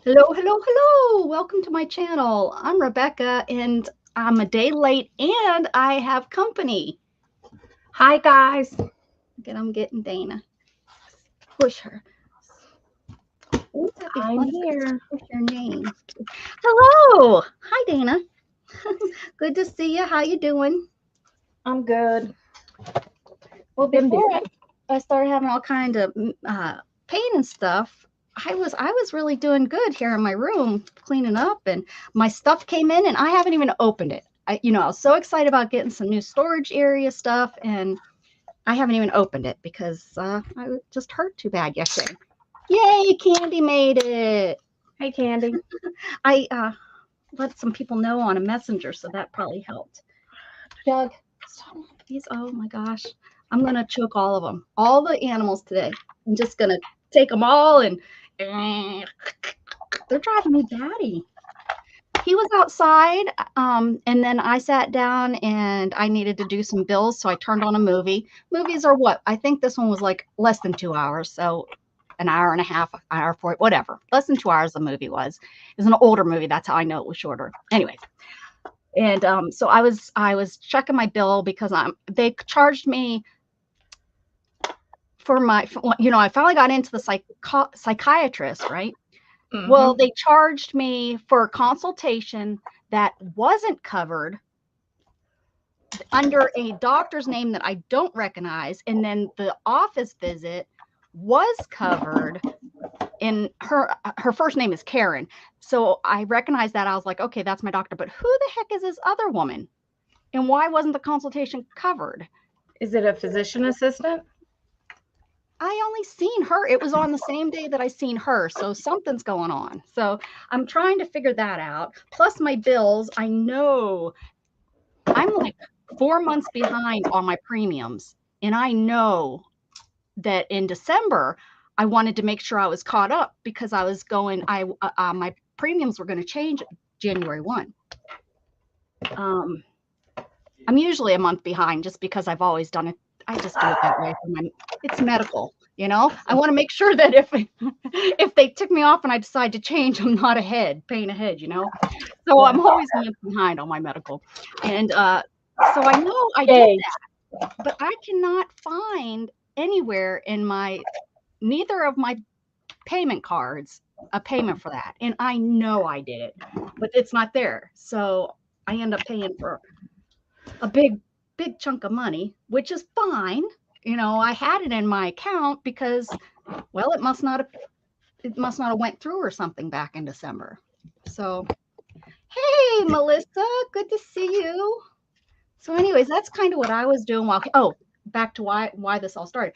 Hello, hello, hello. Welcome to my channel. I'm Rebecca and I'm a day late and I have company. Hi, guys. Again, I'm getting Dana. Push her. Ooh, that'd be I'm fun if I could here. push your name. Hello. Hi, Dana. Good to see you. How you doing? I'm good. Well, Been before busy. I started having all kind of pain and stuff, I was really doing good here in my room, cleaning up, and my stuff came in, and I haven't even opened it. I was so excited about getting some new storage area stuff, and I haven't even opened it because I just hurt too bad yesterday. Yay, Candy made it! Hey, Candy. I let some people know on a messenger, so that probably helped. Doug, these, oh my gosh. I'm going to choke all of them, all the animals today. I'm just going to take them all and they're driving me batty. He was outside, and then I sat down and I needed to do some bills, so I turned on a movie. Movies are what? I think this one was like less than 2 hours, so an hour and a half, hour 40, whatever. Less than 2 hours the movie was. It was an older movie. That's how I know it was shorter. Anyways, and so I was checking my bill because they charged me for I finally got into the psychiatrist, right? Well, they charged me for a consultation that wasn't covered under a doctor's name that I don't recognize, and then the office visit was covered. And her first name is Karen, so I recognized that. I was like, okay, that's my doctor. But who the heck is this other woman? And why wasn't the consultation covered? Is it a physician assistant? I only seen her. It was on the same day that I seen her. So something's going on. So I'm trying to figure that out. Plus my bills. I know I'm like 4 months behind on my premiums. And I know that in December, I wanted to make sure I was caught up because I was going, my premiums were going to change January 1. I'm usually a month behind just because I've always done it. I just do it that way. It's medical, I want to make sure that if they took me off and I decide to change, I'm not paying ahead. So I'm always a month behind on my medical, and so I know I did Yay. that, but I cannot find anywhere in neither of my payment cards a payment for that, and I know I did it, but it's not there. So I end up paying for a big chunk of money, which is fine. I had it in my account because, well, it must not have went through or something back in December. So, hey, Melissa, good to see you. So, anyways, that's kind of what I was doing back to why this all started.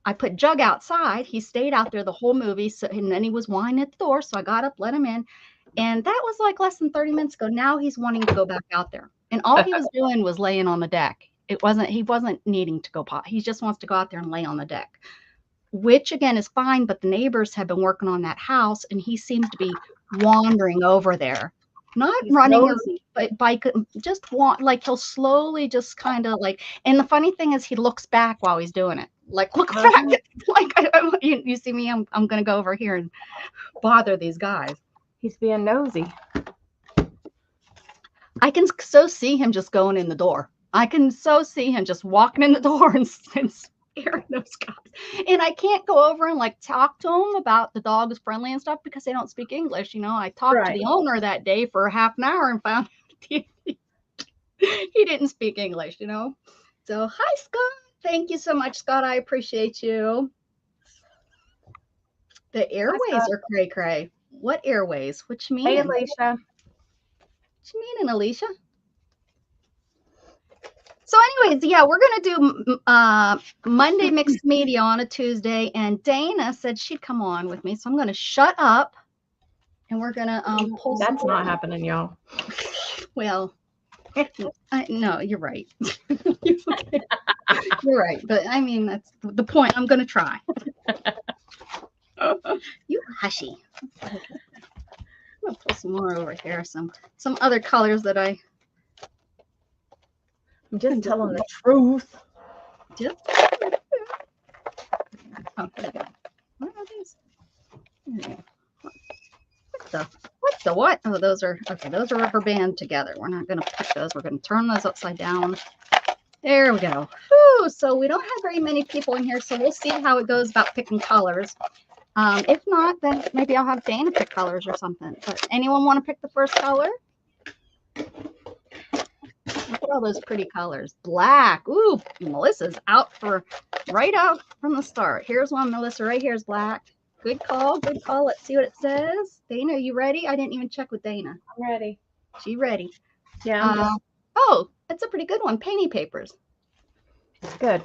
I put Jug outside. He stayed out there the whole movie, and then he was whining at the door. So I got up, let him in, and that was like less than 30 minutes ago. Now he's wanting to go back out there, and all he was doing was laying on the deck. He wasn't needing to go pot. He just wants to go out there and lay on the deck, which again is fine. But the neighbors have been working on that house, and he seems to be wandering over there, not He's running or nosy. bike, just like he'll slowly just kind of like. And the funny thing is, he looks back while he's doing it. Like, look back. Like, you see me, I'm going to go over here and bother these guys. He's being nosy. I can so see him just going in the door. I can so see him just walking in the door and scaring those guys. And I can't go over and like talk to them about the dog is friendly and stuff because they don't speak English. I talked to Right. the owner that day for half an hour and found he didn't speak English. So, hi, Scott. Thank you so much, Scott. I appreciate you. The airways are cray cray. What airways? What you mean? Hey, Alicia. What you mean, Alicia? So, anyways, yeah, we're gonna do Monday mixed media on a Tuesday, and Dana said she'd come on with me, so I'm gonna shut up, and we're gonna pull. That's not happening, y'all. Well, no, you're right. You're right, but I mean that's the point. I'm gonna try. You hushy. I'm gonna pull some more over here. Some other colors that I'm just telling the truth. Just. Oh, there we go. What are these? There we go. what? Oh, those are, okay, those are rubber band together. We're not going to put those. We're going to turn those upside down. There we go. Whew, so we don't have very many people in here, so we'll see how it goes about picking colors. If not, then maybe I'll have Dana pick colors or something. But anyone want to pick the first color? Look at all those pretty colors. Black. Ooh, Melissa's right out from the start. Here's one, Melissa. Right here is black. Good call. Good call. Let's see what it says. Dana, are you ready? I didn't even check with Dana. I'm ready. She ready. Yeah. Oh, that's a pretty good one. Painting papers. Good.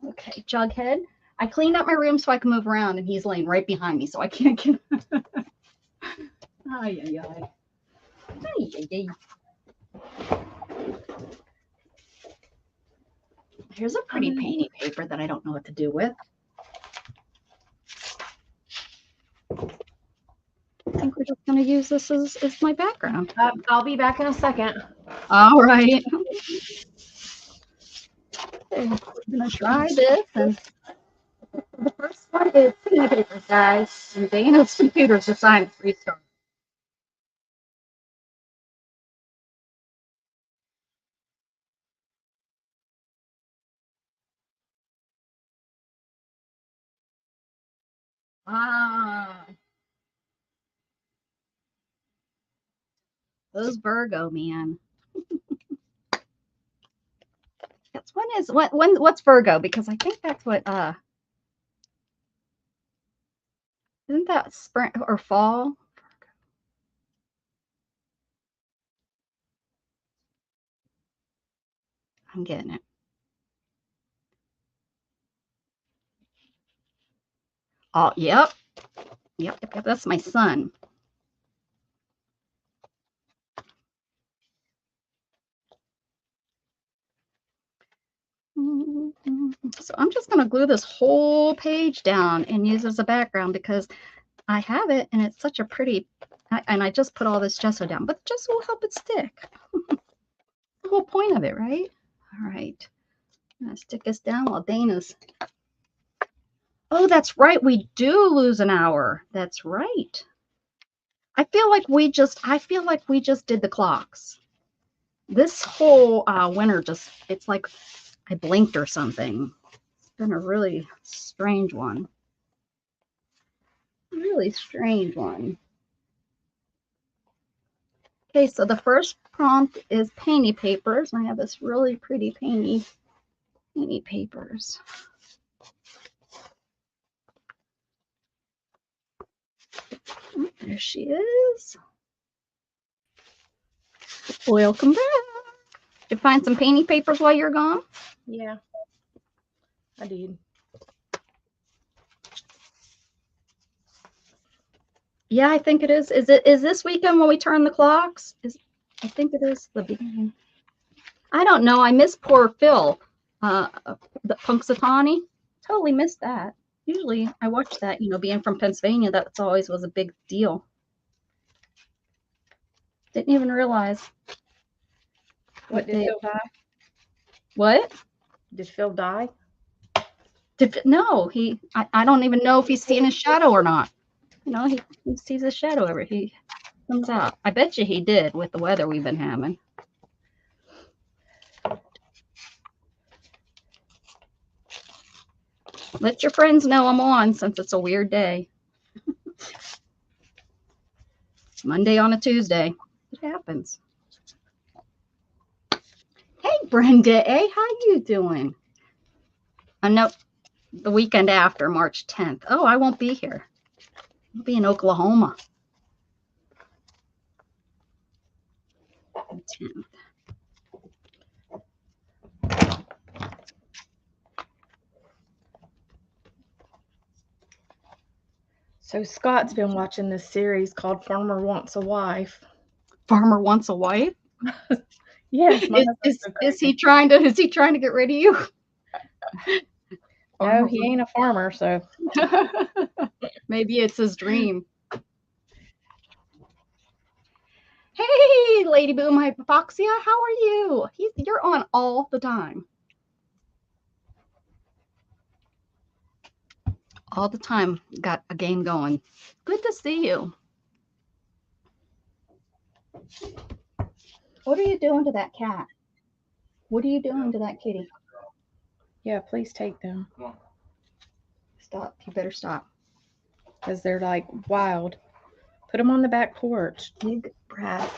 Okay, Jughead. I cleaned up my room so I can move around, and he's laying right behind me, so I can't get. Ay, ay, ay. Ay, ay, ay. Here's a pretty painting paper that I don't know what to do with. I think we're just going to use this as my background. I'll be back in a second. All right. Okay, we're going to try this. And the first one is painting papers, guys. And Dana's computer's assigned 3 stars. Ah. Those Virgo, man. That's what's Virgo? Because I think that's what isn't that spring or fall? I'm getting it. Oh, yep. Yep. That's my son. So I'm just going to glue this whole page down and use it as a background because I have it and it's such a pretty, and I just put all this gesso down, but the gesso will help it stick. The whole point of it, right? All right. I'm going to stick this down while Dana's. Oh, that's right. We do lose an hour. That's right. I feel like we just did the clocks. This whole winter it's like I blinked or something. It's been a really strange one. Really strange one. Okay, so the first prompt is painty papers. I have this really pretty painty papers. There she is. Welcome back. Did you find some painty papers while you're gone? Yeah, I did. Yeah, I think it is. Is this weekend when we turn the clocks? I think it is the beginning. I don't know. I miss poor Phil, the Punxsutawney. Totally missed that. Usually I watch that, being from Pennsylvania, that's always was a big deal. Didn't even realize. What did Phil die? What? Did Phil die? No, I don't even know if he's seeing his shadow or not. He sees his shadow he comes out. I bet you he did with the weather we've been having. Let your friends know I'm on since it's a weird day. Monday on a Tuesday. It happens. Hey, Brenda. Hey, how you doing? No, the weekend after, March 10th. Oh, I won't be here. I'll be in Oklahoma. 10th. So Scott's been watching this series called Farmer Wants a Wife. Farmer Wants a Wife? Yes. Is he trying to get rid of you? No, he ain't a farmer, so maybe it's his dream. Hey, Lady Boom Hypoxia, how are you? You're on all the time. all the time. Got a game going. Good to see you. What are you doing to that cat? What are you doing to that kitty? Yeah, please take them. Stop. You better stop. Because they're like wild. Put them on the back porch. Brad,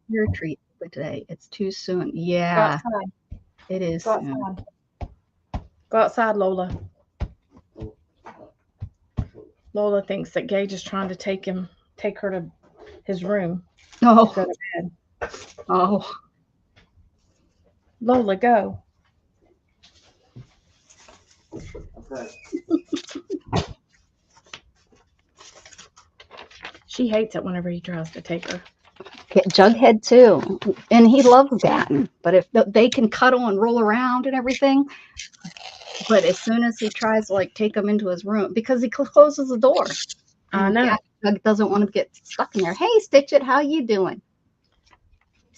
your treat for today. It's too soon. Go Yeah, outside. it is Go soon. outside. Go outside, Lola. Lola thinks that Gage is trying to take her to his room. Oh, Go to bed. oh. Lola, go. She hates it whenever he tries to take her. Jughead too, and he loves Gatton. But if they can cuddle and roll around and everything, but as soon as he tries to like take him into his room, because he closes the door, I know. Doug doesn't want to get stuck in there. Hey, Stitch It, how you doing?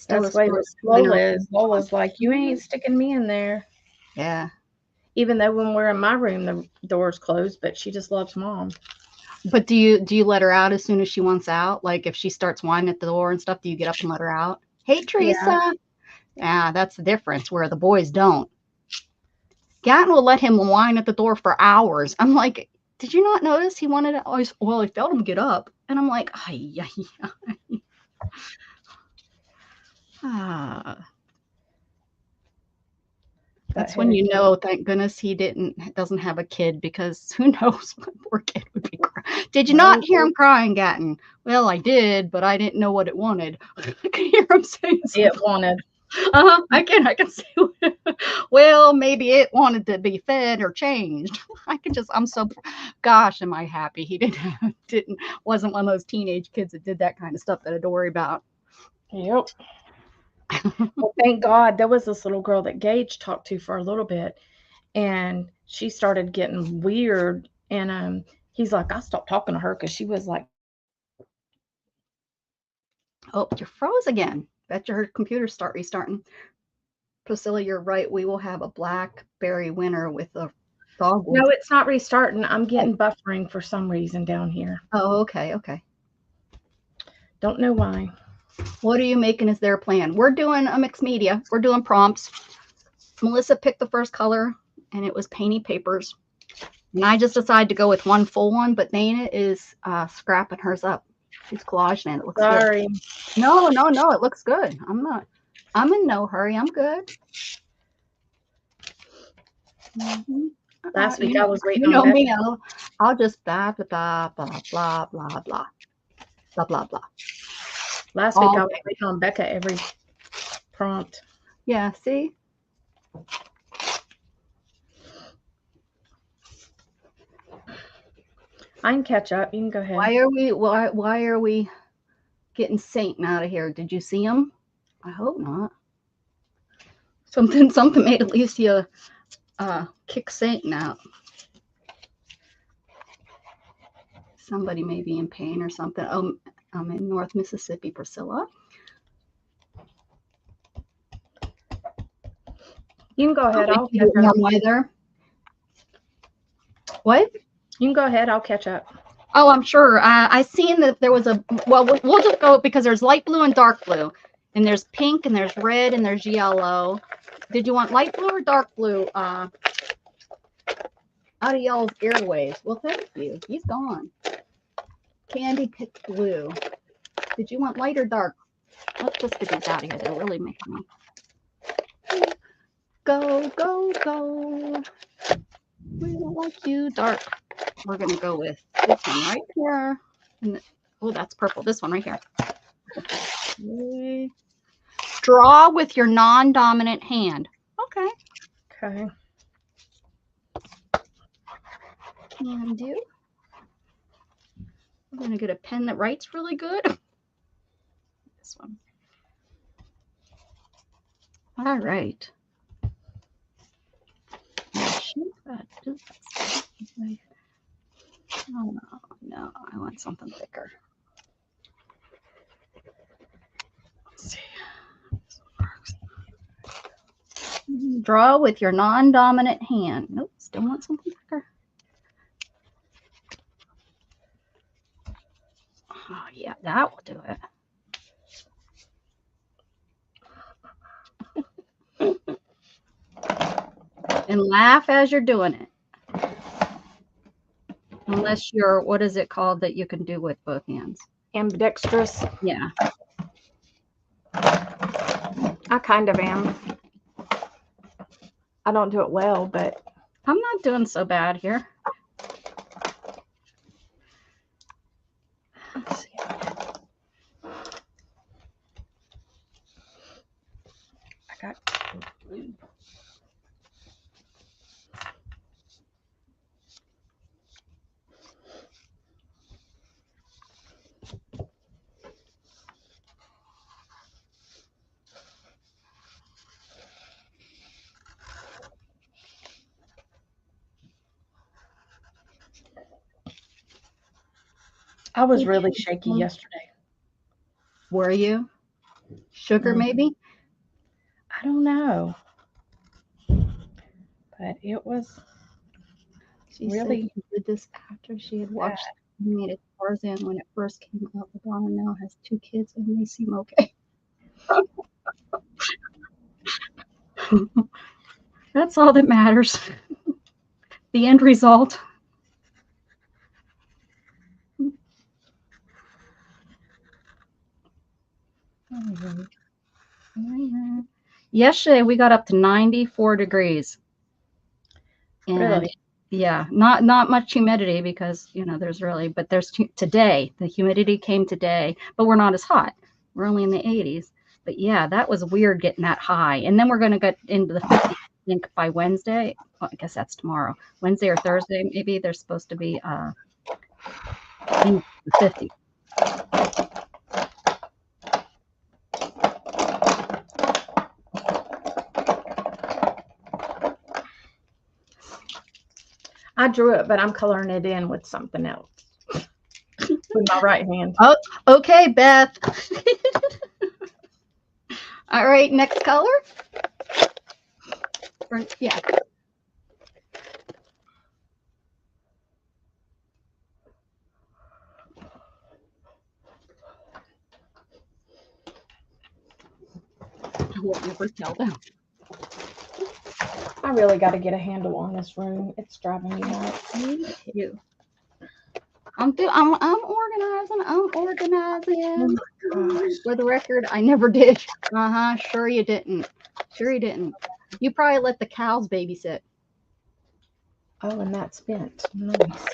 That's the way Lola is. Lola's like, you ain't sticking me in there. Yeah. Even though when we're in my room, the door's closed, but she just loves Mom. But do you let her out as soon as she wants out? Like if she starts whining at the door and stuff, do you get up and let her out? Hey, Teresa. Yeah, that's the difference where the boys don't. Gatton will let him whine at the door for hours. I'm like, did you not notice he wanted to always? Well, I felt him get up, and I'm like, ay. That's when you know, thank goodness he doesn't have a kid, because who knows what poor kid would be crying. Did you not hear him crying, Gatton? Well, I did, but I didn't know what it wanted. I could hear him saying something. It wanted. I can see. Well, maybe it wanted to be fed or changed. I'm so, gosh, am I happy he wasn't one of those teenage kids that did that kind of stuff that I had to worry about. Yep. Well, thank God there was this little girl that Gage talked to for a little bit, and she started getting weird, and he's like, I stopped talking to her because she was like, oh, you froze again. Bet your computer restarting. Priscilla, you're right. We will have a blackberry winter with a dog. No, it's not restarting. I'm getting buffering for some reason down here. Oh, okay. Don't know why. What are you making as their plan? We're doing a mixed media. We're doing prompts. Melissa picked the first color, and it was painty papers. And I just decided to go with one full one, but Dana is scrapping hers up. She's collaging it. It looks Sorry. good. No, it looks good. I'm in no hurry. I'm good. Mm-hmm. Last week I was waiting on on me. I'll just blah, blah, blah, blah, blah, blah, blah, blah, blah. Last week I was waiting on Becca every prompt. Yeah, see? I can catch up. You can go ahead. Why are we getting Satan out of here? Did you see him? I hope not. Something made Alicia kick Satan out. Somebody may be in pain or something. Oh, I'm in North Mississippi, Priscilla. You can go ahead. I'll catch up. Weather. What? You can go ahead. I'll catch up. Oh, I'm sure. I seen that there was we'll just go because there's light blue and dark blue, and there's pink and there's red and there's yellow. Did you want light blue or dark blue? Out of y'all's airwaves. Well, thank you. He's gone. Candy picked blue. Did you want light or dark? Let's just get these out of here. They're really making me. Go, go, go. We don't like you, dark. We're going to go with this one right here. And that's purple. This one right here. Okay. Draw with your non-dominant hand. Okay. Can do. I'm going to get a pen that writes really good. This one. All right. Oh, no, I want something thicker. Let's see. Draw with your non-dominant hand. Nope, still want something thicker. Oh, yeah, that will do it. And laugh as you're doing it. Unless you're, what is it called that you can do with both hands? Ambidextrous. Yeah. I kind of am. I don't do it well, but I'm not doing so bad here. let's see. I got blue. I was really shaky yesterday. Were you? Sugar, maybe? I don't know. But it was She really said she did this after she had watched animated Tarzan when it first came out. Madonna now has 2 kids and they seem okay. That's all that matters. The end result. Yesterday we got up to 94 degrees. And really. yeah, not much humidity because, you know, there's really, but there's today, the humidity came today, but we're not as hot. We're only in the 80s. But yeah, that was weird getting that high. And then we're going to get into the 50s, I think, by Wednesday. Well, I guess that's tomorrow. Wednesday or Thursday, maybe they're supposed to be in the 50s. I drew it, but I'm coloring it in with something else. With my right hand. Oh, okay, Beth. All right, next color. Yeah. I will never tell them. I really got to get a handle on this room. It's driving me nuts. Me too. I'm organizing. I'm organizing. For the record, I never did. Sure you didn't. Sure you didn't. You probably let the cows babysit. Oh, and that's spent. Nice.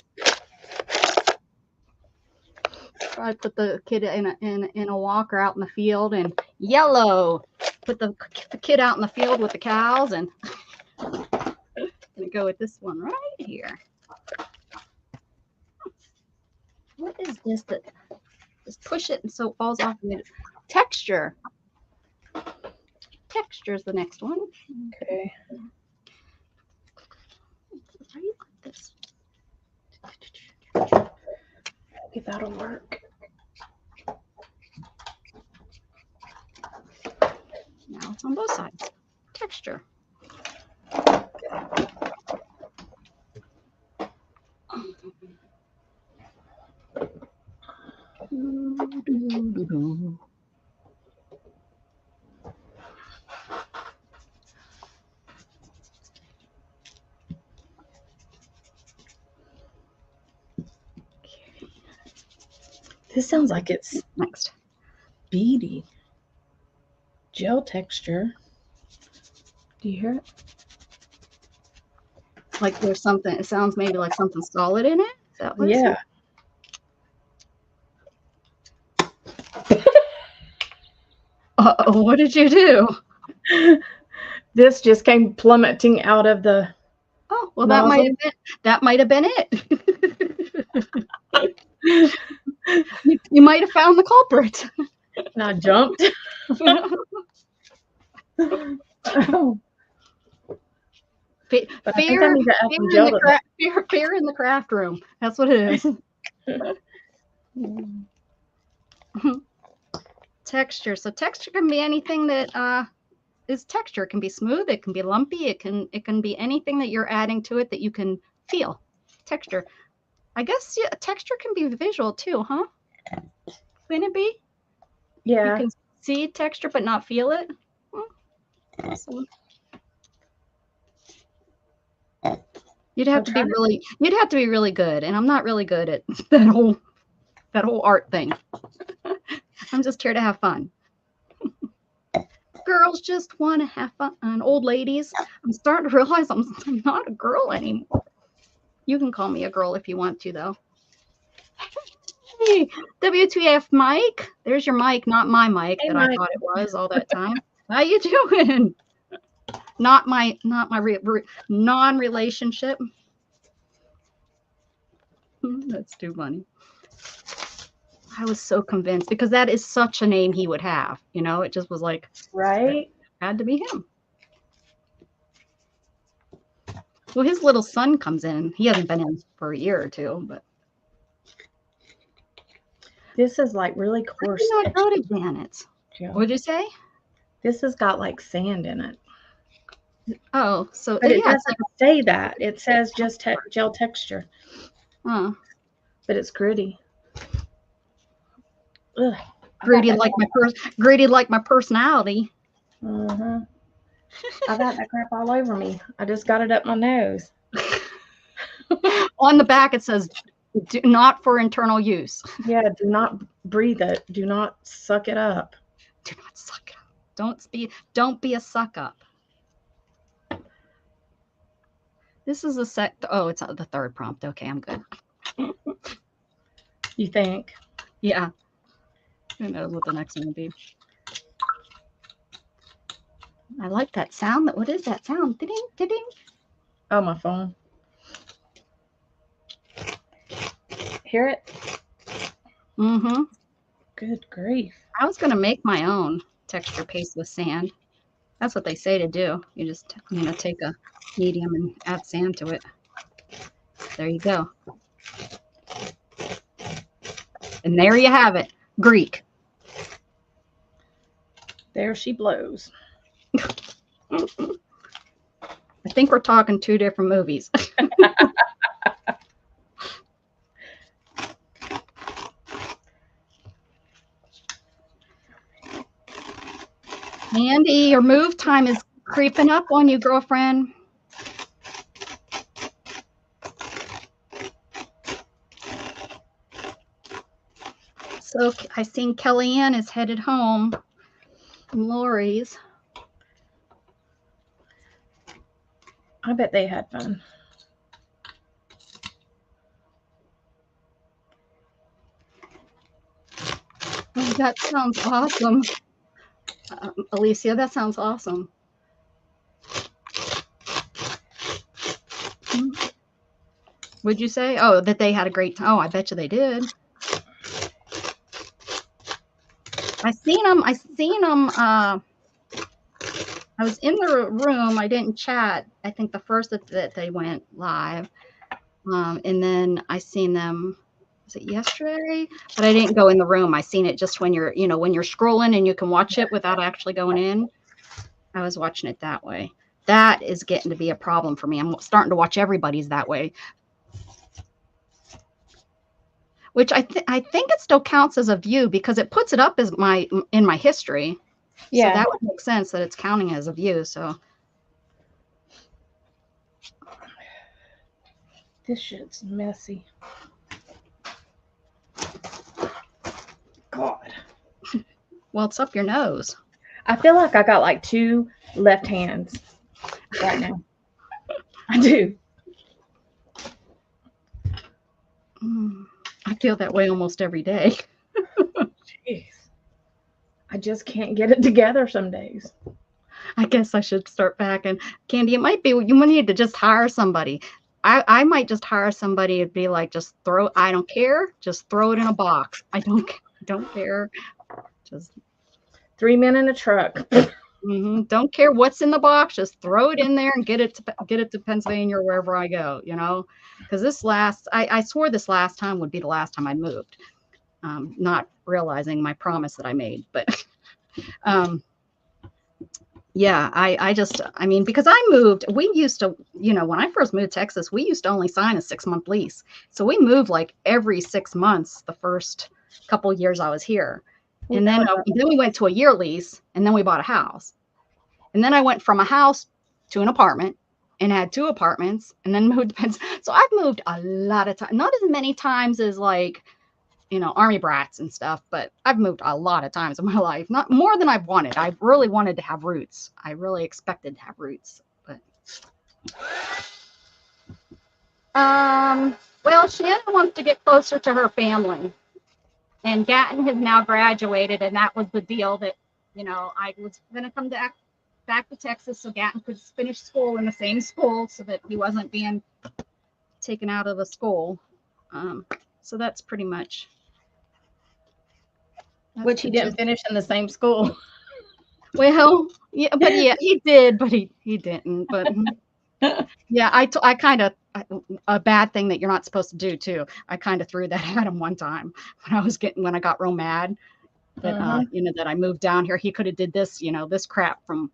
Probably put the kid in a walker out in the field and yellow. Put the kid out in the field with the cows and I'm gonna go with this one right here. What is this that just push it and so it falls off? Texture. Texture is the next one. Okay. Right like this. Maybe that'll work. Now it's on both sides. Texture. This sounds like it's Next. beady. Gel texture. Do you hear it? Like there's something, it sounds maybe like something solid in it. Is that what Yeah. What did you do? This just came plummeting out of the. Oh, well, nozzle. that might have been it. you might have found the culprit. And I jumped. Fear in the craft room. That's what it is. Texture. So texture can be anything that is texture. It can be smooth. It can be lumpy. It can be anything that you're adding to it that you can feel. Texture. I guess texture can be visual too, huh? Wouldn't it be? You Yeah. can see texture but not feel it. Awesome. You'd have to be really good, and I'm not really good at that whole art thing. I'm just here to have fun. Girls just want to have fun. Old ladies, I'm starting to realize I'm not a girl anymore. You can call me a girl if you want to, though. Hey, WTF, Mike? There's your mic, not my mic Hey, that Mike. I thought it was all that time. How you doing? Not my non-relationship. That's too funny. I was so convinced because that is such a name he would have. You know, it just was like, Right? had to be him. Well, his little son comes in. He hasn't been in for a year or two, but This is like really coarse. I did not go to Janet's. Yeah. What'd you say? This has got like sand in it. Oh, so But it yeah, doesn't say that. It says just gel texture. Huh. But it's gritty. Ugh. Gritty like my personality. Mm-hmm. I got that crap all over me. I just got it up my nose. On the back it says, "Do not for internal use." Yeah, do not breathe it. Do not suck it up. Do not suck up. Don't be a suck up. This is it's the third prompt. Okay, I'm good. You think? Yeah. Who knows what the next one will be. I like that sound. What is that sound? Ding, ding. Oh, my phone. Hear it? Mm-hmm. Good grief. I was going to make my own texture paste with sand. That's what they say to do. You just, take a medium and add sand to it. There you go. And there you have it. Greek. There she blows. I think we're talking two different movies. Andy, your move time is creeping up on you, girlfriend. So I seen Kellyanne is headed home from Lori's. I bet they had fun. Oh, that sounds awesome. Alicia, that sounds awesome. Would you say? Oh, that they had a great time. Oh, I bet you they did. I seen them. I was in the room. I didn't chat. I think the first that they went live. And then I seen them, was it yesterday? But I didn't go in the room. I seen it just when you're scrolling and you can watch it without actually going in. I was watching it that way. That is getting to be a problem for me. I'm starting to watch everybody's that way. Which I think it still counts as a view because it puts it up as in my history. Yeah. So that would make sense that it's counting as a view. So this shit's messy. God. Well, it's up your nose. I feel like I got like two left hands right now. I do. I feel that way almost every day. Jeez. I just can't get it together some days. I guess I should start back. And Candy, it might be you might need to just hire somebody. I might just hire somebody and be like, just I don't care. Just throw it in a box. I don't care. Just 3 men in a truck. Don't care what's in the box. Just throw it in there and get it to Pennsylvania or wherever I go, because I swore this last time would be the last time I moved, not realizing my promise that I made. But yeah, I mean, because I moved, we used to, when I first moved to Texas, we used to only sign a 6-month lease. So we moved like every 6 months the first couple of years I was here. And then we went to a year lease, and then we bought a house. And then I went from a house to an apartment and had 2 apartments, and then moved. So I've moved a lot of times, not as many times as like, you know, army brats and stuff, but I've moved a lot of times in my life, not more than I've wanted. I really wanted to have roots. I really expected to have roots, but well, Shannon wants to get closer to her family, and Gatton has now graduated, and that was the deal that, you know, I was going to come back to Texas so Gatton could finish school in the same school so that he wasn't being taken out of the school. So that's pretty much. Which he didn't finish in the same school. Well, yeah, but yeah, he did, but he didn't. But yeah, I kind of, a bad thing that you're not supposed to do too. I kind of threw that at him one time when I got real mad that you know, that I moved down here. He could have did this, you know, this crap from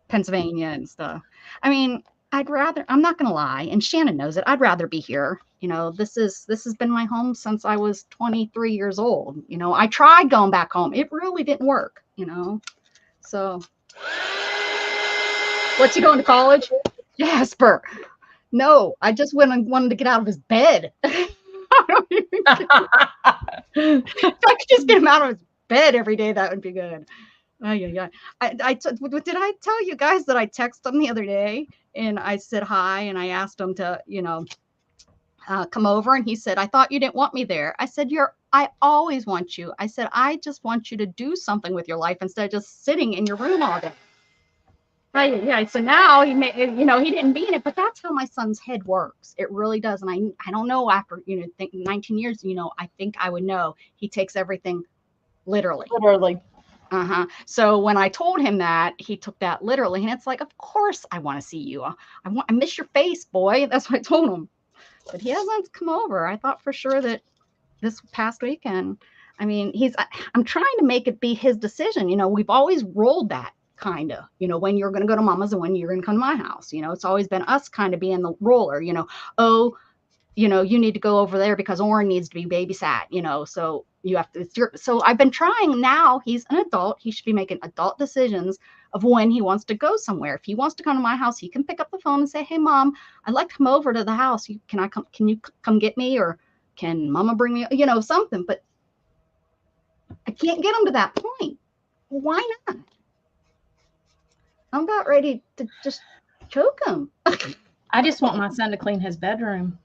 Pennsylvania and stuff. I mean, I'm not gonna lie, and Shannon knows it, I'd rather be here. You know, this has been my home since I was 23 years old. You know, I tried going back home. It really didn't work, you know. So what's he going to college? Jasper. No, I just wanted to get out of his bed. I don't even if I could just get him out of his bed every day, that would be good. Yeah. Did I tell you guys that I texted him the other day and I said hi and I asked him to, you know, come over, and he said, I thought you didn't want me there. I said, I always want you. I said, I just want you to do something with your life instead of just sitting in your room all day. Right. Yeah. So now he didn't mean it, but that's how my son's head works. It really does. And I don't know, after, you know, 19 years, you know, I think I would know. He takes everything literally. So when I told him that, he took that literally, and it's like, of course I want to see you. I miss your face, boy. That's what I told him. But he hasn't come over. I thought for sure that this past weekend, I mean, I'm trying to make it be his decision. You know, we've always rolled that kind of, you know, when you're going to go to Mama's and when you're going to come to my house. You know, it's always been us kind of being the roller, you know. Oh, you know, you need to go over there because Oren needs to be babysat, you know, so you have to, so I've been trying. Now he's an adult. He should be making adult decisions of when he wants to go somewhere. If he wants to come to my house, he can pick up the phone and say, hey, Mom, I'd like to come over to the house. Can you come get me? Or can Mama bring me, you know, something? But I can't get him to that point. Why not? I'm about ready to just choke him. I just want my son to clean his bedroom.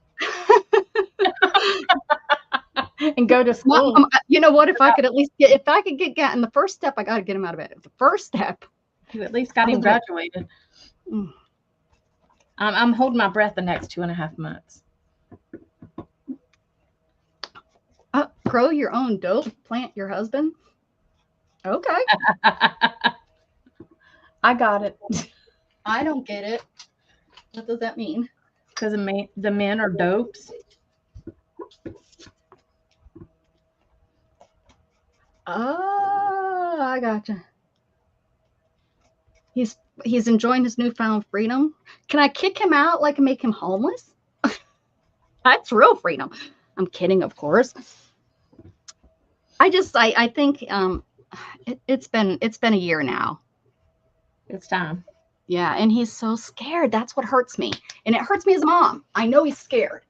And go to school. You know what? If I could get Gatton, the first step, I got to get him out of bed. The first step. You at least got him graduated. I'm holding my breath the next 2.5 months. Grow your own dope, plant your husband. Okay. I got it. I don't get it. What does that mean? Because the men are dopes. Oh, I gotcha. He's enjoying his newfound freedom. Can I kick him out, like, and make him homeless? That's real freedom. I'm kidding, of course. I think it's been a year now. It's time. Yeah, and he's so scared. That's what hurts me, and it hurts me as a mom. I know he's scared.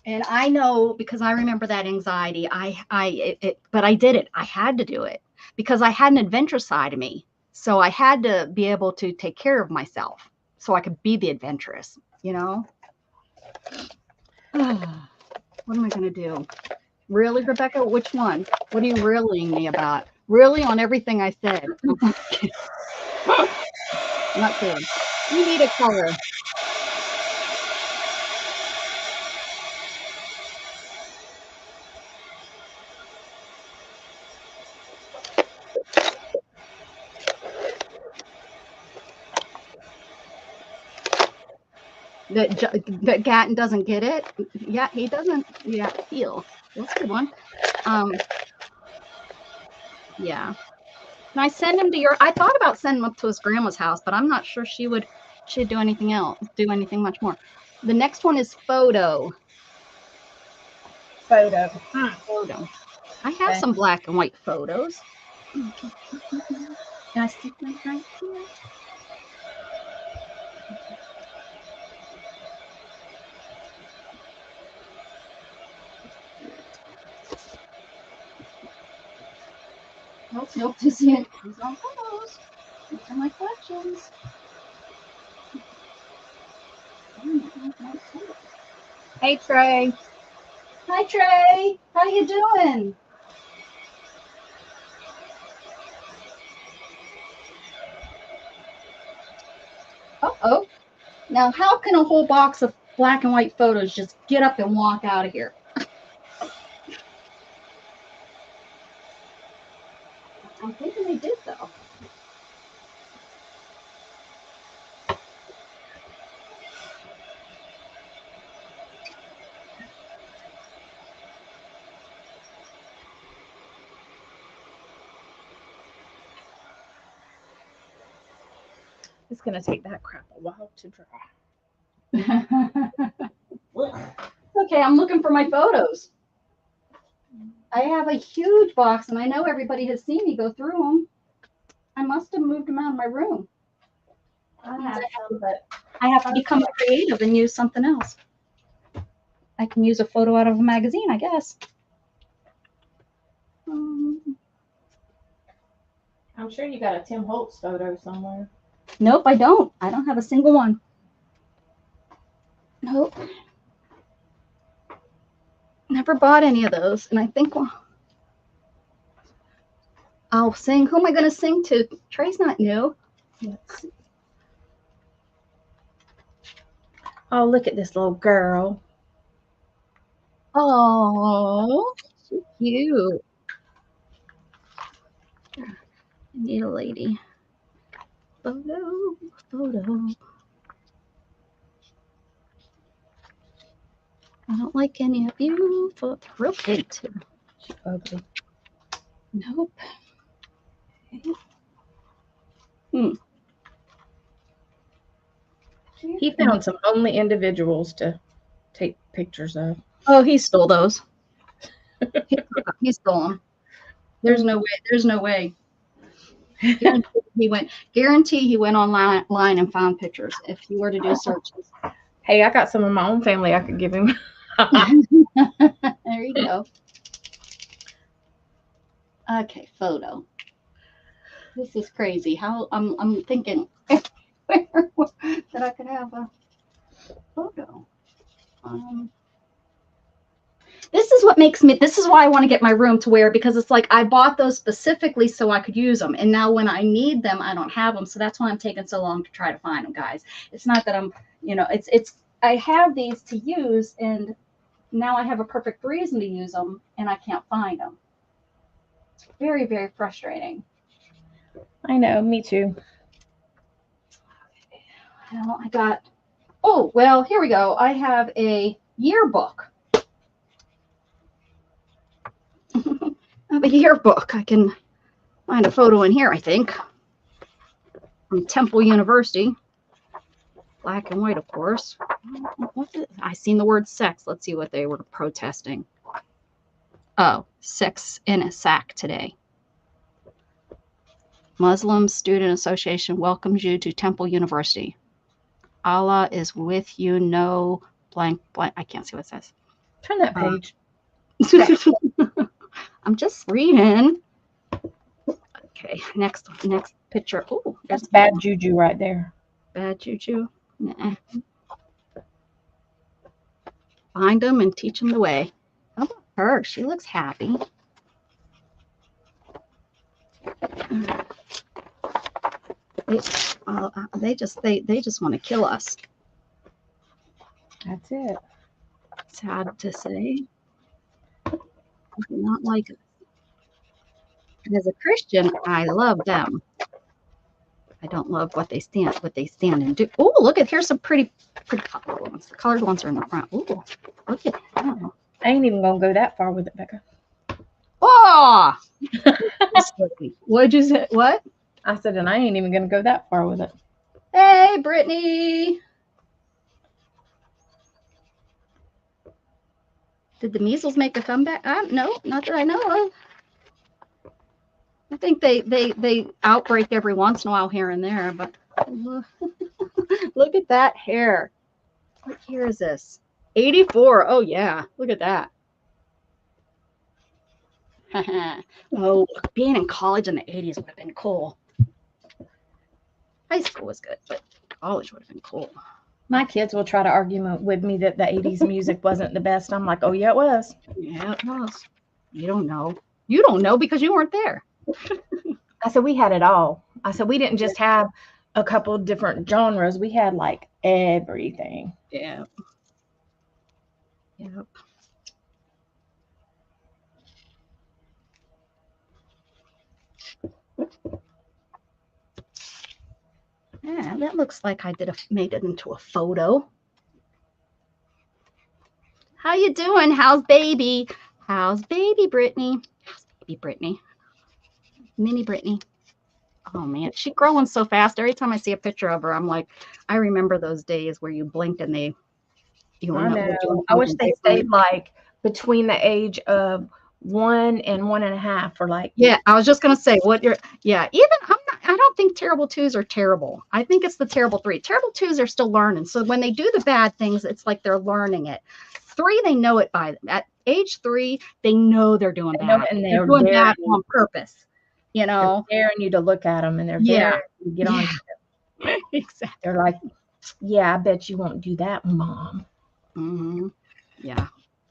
And I know, because I remember that anxiety. But I did it. I had to do it because I had an adventure side of me. So I had to be able to take care of myself so I could be the adventurous, you know? What am I going to do? Really, Rebecca? Which one? What are you reeling me about? Really on everything I said? Not good. You need a color. That Gatton doesn't get it. Yeah, he doesn't. Yeah, feel. That's a good one. Yeah. And I send him to I thought about sending him up to his grandma's house, but I'm not sure she'd do anything else, do anything much more. The next one is photo. Photo. Photo. I have Okay. some black and white photos. Can I stick them right here? Nope, this is these aren't photos. These are my collections. Hey Trey. Hi Trey. How you doing? Uh-oh. Now how can a whole box of black and white photos just get up and walk out of here? I'm thinking they did though. It's gonna take that crap a while to dry. Okay, I'm looking for my photos. I have a huge box and I know everybody has seen me go through them. I must have moved them out of my room. I have some, but I have to become creative and use something else. I can use a photo out of a magazine, I guess. I'm sure you got a Tim Holtz photo somewhere. Nope, I don't. I don't have a single one. Nope. Never bought any of those. And I think, well, I'll sing. Who am I going to sing to? Trey's not new. Yes. Oh, look at this little girl. Oh, so cute. I need a lady. Photo. I don't like any of you. Real big too. She's ugly. Nope. Okay. He found some only individuals to take pictures of. Oh, he stole those. He stole them. There's no way. There's no way. Guarantee he went online and found pictures. If he were to do searches. Hey, I got some of my own family I could give him. There you go. Okay, photo. This is crazy. How I'm thinking that I could have a photo. This is what makes me, this is why I want to get my room to where, because it's like I bought those specifically so I could use them. And now when I need them, I don't have them. So that's why I'm taking so long to try to find them, guys. It's not that I'm, I have these to use and now I have a perfect reason to use them and I can't find them. It's very, very frustrating. I know, me too. Well, here we go. I have a yearbook. I have a yearbook. I can find a photo in here, I think. From Temple University. Black and white, of course. I seen the word sex. Let's see what they were protesting. Oh, sex in a sack today. Muslim Student Association welcomes you to Temple University. Allah is with you, no blank. I can't see what it says. Turn that page. I'm just reading. Okay, next picture. Oh, that's bad juju right there. Bad juju. Nah. Find them and teach them the way. How about her? She looks happy. They just want to kill us. That's it. Sad to say. I do not like it. And as a Christian, I love them. I don't love what they stand and do. Oh, look at, here's some pretty colored ones. The colored ones are in the front. Oh, look at that. I ain't even gonna go that far with it, Becca. Oh, what'd you say? What? I said, and I ain't even gonna go that far with it. Hey, Brittany. Did the measles make a comeback? No, not that I know of. I think they outbreak every once in a while here and there, but look at that hair. What year is this? 84. Oh yeah, look at that. Oh, being in college in the 80s would have been cool. High school was good, but college would have been cool. My kids will try to argue with me that the 80s music wasn't the best. I'm like, oh, yeah, it was. Yeah, it was. You don't know. You don't know because you weren't there. I said, we had it all. I said, we didn't just have a couple different genres. We had like everything. Yeah. Yep. Yeah, that looks like I made it into a photo. How you doing? How's baby? How's baby Brittany? How's baby Brittany? Mini Brittany. Oh man, she's growing so fast. Every time I see a picture of her, I'm like, I remember those days where you blinked and you I know. I wish they stayed like between the age of 1 and 1.5 or like. Yeah, I was just gonna say I don't think terrible twos are terrible. I think it's the terrible three. Terrible twos are still learning. So when they do the bad things, it's like they're learning it. 3, they know it at age 3, they know they're doing bad. And they're doing bad on purpose. You know, they're daring you to look at them and they're daring you to get on you. Exactly. They're like, yeah, I bet you won't do that, Mom. Mm-hmm. Yeah.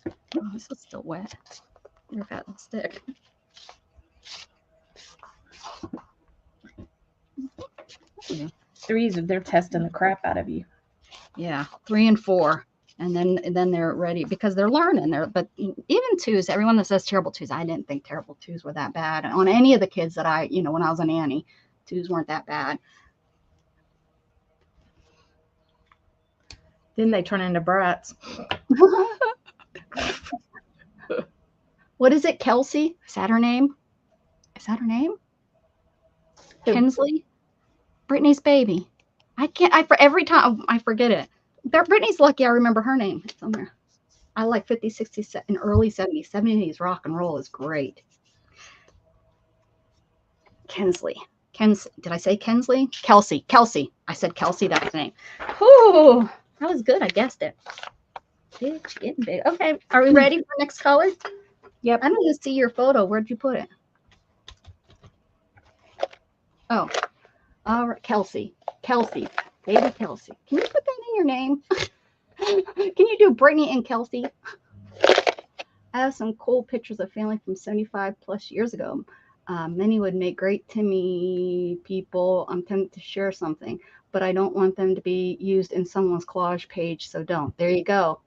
Oh, this is still wet. You're fat and stick. Yeah. 3s, they're testing the crap out of you. Yeah, 3 and 4. And then they're ready because they're learning. But even 2s, everyone that says terrible 2s, I didn't think terrible 2s were that bad. On any of the kids that when I was a nanny, 2s weren't that bad. Then they turn into brats. What is it, Kelsey? Is that her name? Kinsley? Brittany's baby. Every time I forget it. Brittany's lucky I remember her name. It's somewhere. I like 50s, 60s, and early 70s. 70s rock and roll is great. Kinsley. Did I say Kinsley? Kelsey. I said Kelsey. That's the name. Whew. That was good. I guessed it. Bitch, getting big. Okay. Are we ready for next color? Yep. I don't even see your photo. Where'd you put it? Oh. All right. Kelsey. Baby Kelsey. Can you put that in your name? Can you do Brittany and Kelsey? I have some cool pictures of family from 75 plus years ago. Many would make great Timmy people. I'm tempted to share something, but I don't want them to be used in someone's collage page, so don't. There you go.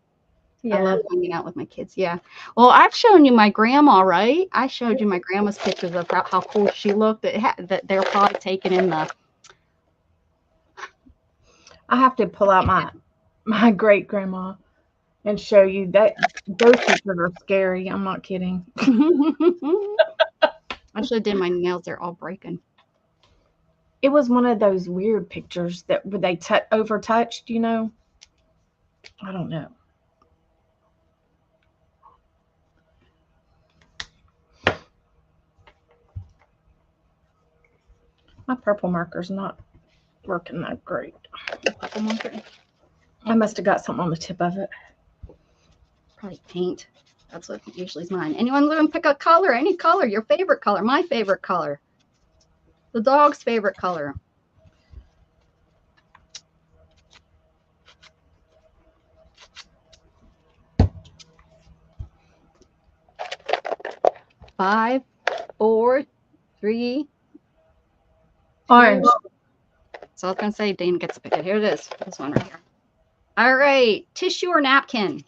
Yeah. I love hanging out with my kids. Yeah. Well, I've shown you my grandma, right? I showed you my grandma's pictures of how cool she looked. That they're probably taken in the. I have to pull out my great grandma and show you that those pictures are scary. I'm not kidding. I should have did my nails. They're all breaking. It was one of those weird pictures that they over touched, you know. I don't know. My purple marker's not working that great. Purple marker? I must have got something on the tip of it. Probably paint. That's what usually is mine. Anyone want to pick a color? Any color? Your favorite color? My favorite color? The dog's favorite color? Five, 4, 3. Orange. So I was going to say Dana gets a pick it. Here it is. This one right here. All right. Tissue or napkin?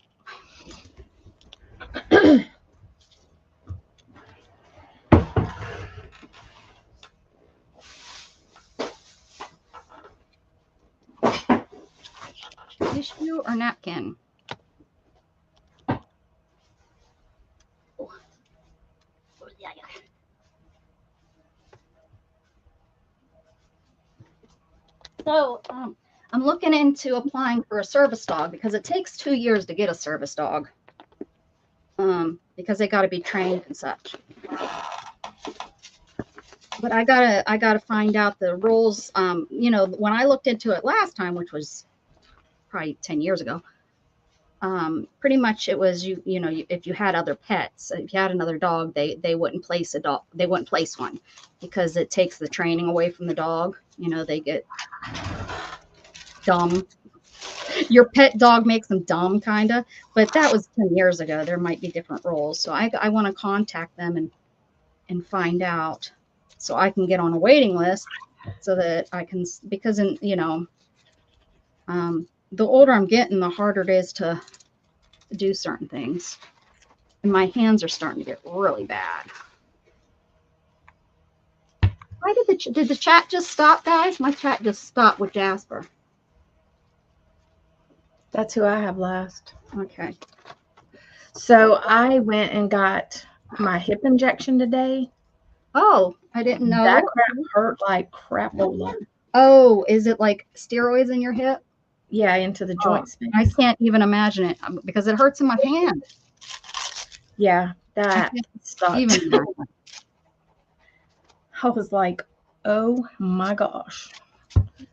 Tissue or napkin? So I'm looking into applying for a service dog because it takes 2 years to get a service dog. because they got to be trained and such. But I gotta find out the rules. You know, when I looked into it last time, which was probably 10 years ago, pretty much it was you know, if you had other pets, if you had another dog, they wouldn't place a dog, they wouldn't place one because it takes the training away from the dog. You know, they get dumb. Your pet dog makes them dumb, kind of. But that was 10 years ago. There might be different rules. So I want to contact them and find out so I can get on a waiting list so that I can, because you know, the older I'm getting, the harder it is to do certain things. And my hands are starting to get really bad. Why did the chat just stop, guys? My chat just stopped with Jasper. That's who I have last. Okay. So I went and got my hip injection today. Oh, I didn't know. That crap hurt like crapola. Oh, is it like steroids in your hip? Yeah, into the joint space. I can't even imagine it because it hurts in my hand. Yeah, that sucked. Even I was like, oh my gosh.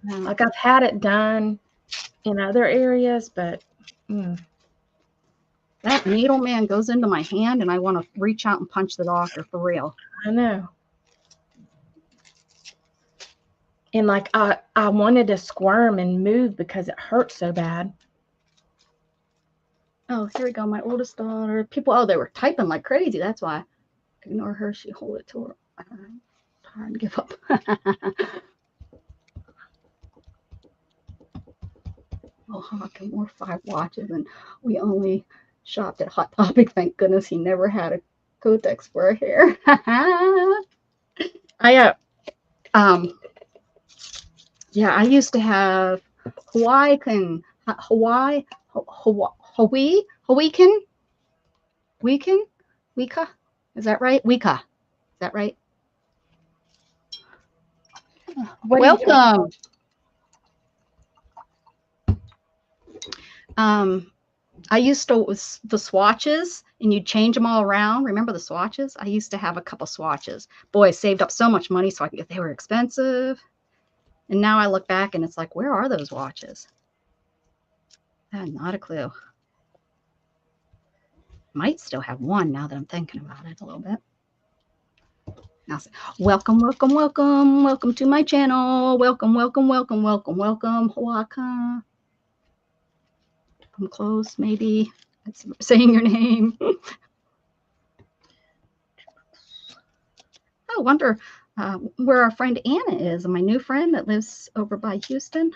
Like I've had it done in other areas, but that needle, man, goes into my hand and I want to reach out and punch the doctor for real. I know. And like I wanted to squirm and move because it hurt so bad. Oh, here we go. My oldest daughter. People, they were typing like crazy. That's why. Ignore her. She hold it to her. Tired and give up. Oh, Hawk, and more 5 watches, and we only shopped at Hot Topic. Thank goodness he never had a Kotex for her hair. Yeah, I used to have Hawaiian, Weka. Is that right? Weka. Is that right? Welcome. I used to, the swatches, and you'd change them all around. Remember the swatches? I used to have a couple swatches. Boy, I saved up so much money so I could get, they were expensive. And now I look back and it's like, where are those watches? I had not a clue. Might still have one now that I'm thinking about it a little bit. Now, welcome, welcome, welcome, welcome to my channel. Welcome, welcome, welcome, welcome, welcome, Hawaka. Come close, maybe. That's saying your name. I wonder where our friend Anna is, my new friend that lives over by Houston.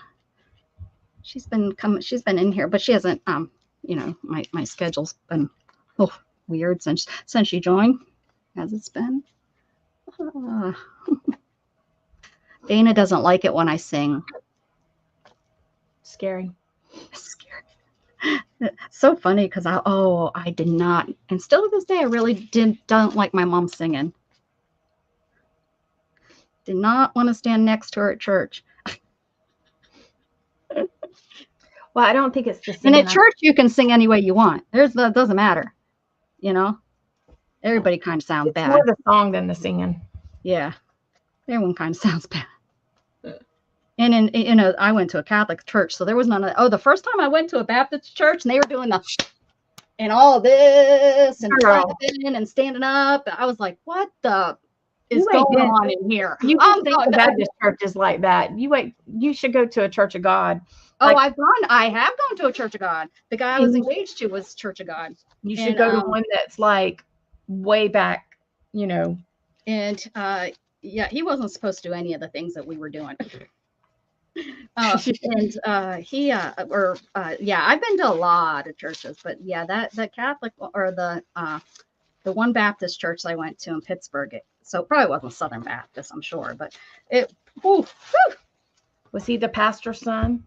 She's been coming. She's been in here, but she hasn't. You know, my schedule's been weird since she joined. As it's been. Dana doesn't like it when I sing. Scary. Scary. So funny because I did not, and still to this day I really don't like my mom singing. Did not want to stand next to her at church. Well, I don't think it's just. And at church you can sing any way you want. That doesn't matter, you know. Everybody kind of sounds bad. More the song than the singing. Yeah, everyone kind of sounds bad. And you know, I went to a Catholic church, so there was none of that. Oh, the first time I went to a Baptist church, and they were doing the and all this and clapping and standing up. I was like, what the is going on in here? You don't think the Baptist church is like that. You should go to a Church of God. Oh, I have gone to a Church of God. The guy I was engaged to was Church of God. You should go to one that's like way back, you know. And yeah, he wasn't supposed to do any of the things that we were doing. Yeah, I've been to a lot of churches, but yeah, the Catholic or the one Baptist church I went to in Pittsburgh, so it probably wasn't Southern Baptist, I'm sure, but it. Was he the pastor's son?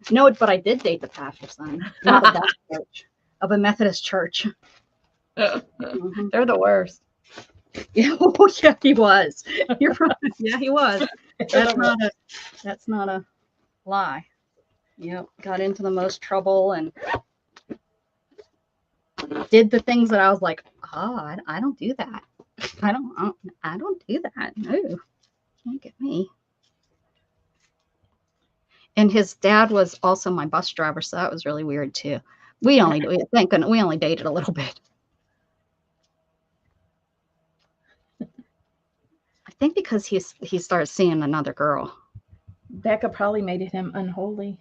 No, but I did date the pastor's son, not of that church, of a Methodist church. They're the worst. Yeah, yeah, he was. You're right. Yeah, he was. That's not a lie. Yep, got into the most trouble and did the things that I was like, oh, I don't do that. I don't do that. No, can't get me. And his dad was also my bus driver, so that was really weird too. Thank goodness, we only dated a little bit. I think because he started seeing another girl. Becca probably made him unholy.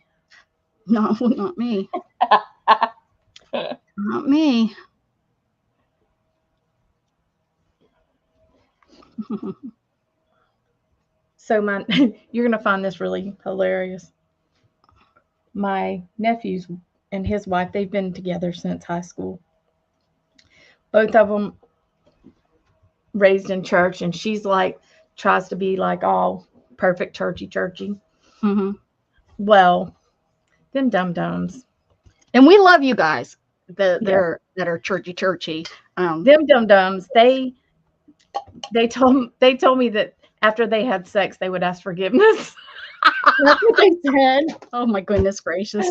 No, not me. Not me. So you're gonna find this really hilarious. My nephews and his wife, they've been together since high school. Both of them raised in church, and she's like tries to be like all perfect churchy. Mm-hmm. Well, them dum-dums. And we love you guys that are churchy. Them dum-dums, they told me that after they had sex, they would ask forgiveness. That's what they said. Oh my goodness gracious.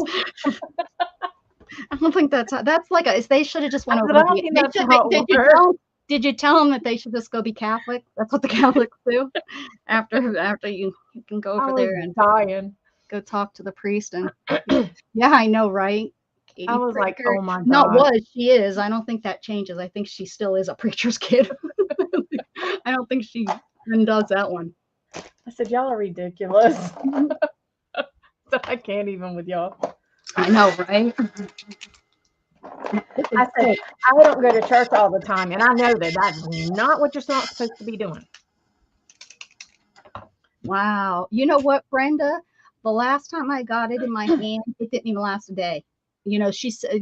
I don't think that's like they should have just went over. Did you tell them that they should just go be Catholic? That's what the Catholics do. After you can go over there and go talk to the priest and yeah, I know, right? Katie I was like, oh my God. Not was, she is. I don't think that changes. I think she still is a preacher's kid. I don't think she even does that one. I said, y'all are ridiculous. So I can't even with y'all. I know, right? I said, I don't go to church all the time, and I know that that's not what you're not supposed to be doing. Wow. You know what, Brenda? The last time I got it in my hand, it didn't even last a day. She said,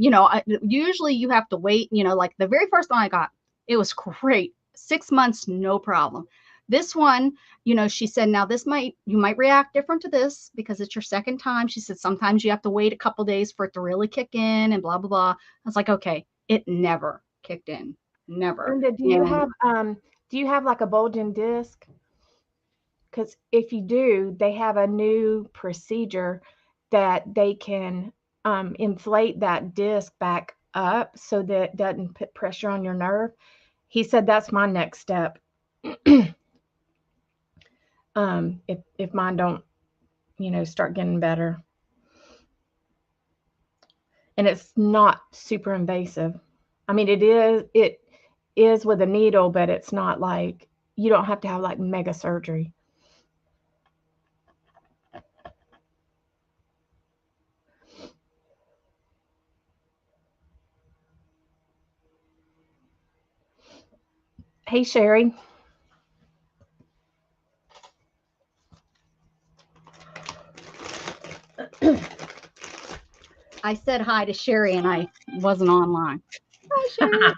usually you have to wait, like the very first one I got, it was great. 6 months, no problem. This one, she said, now you might react different to this because it's your second time. She said, sometimes you have to wait a couple days for it to really kick in and blah, blah, blah. I was like, okay, it never kicked in. Never. Brenda, do you have like a bulging disc? Because if you do, they have a new procedure that they can inflate that disc back up so that it doesn't put pressure on your nerve. He said that's my next step. If mine don't, start getting better. And it's not super invasive. I mean, it is with a needle, but it's not like, you don't have to have like mega surgery. Hey, Sherry. I said hi to Sherry and I wasn't online. Hi, Sherry.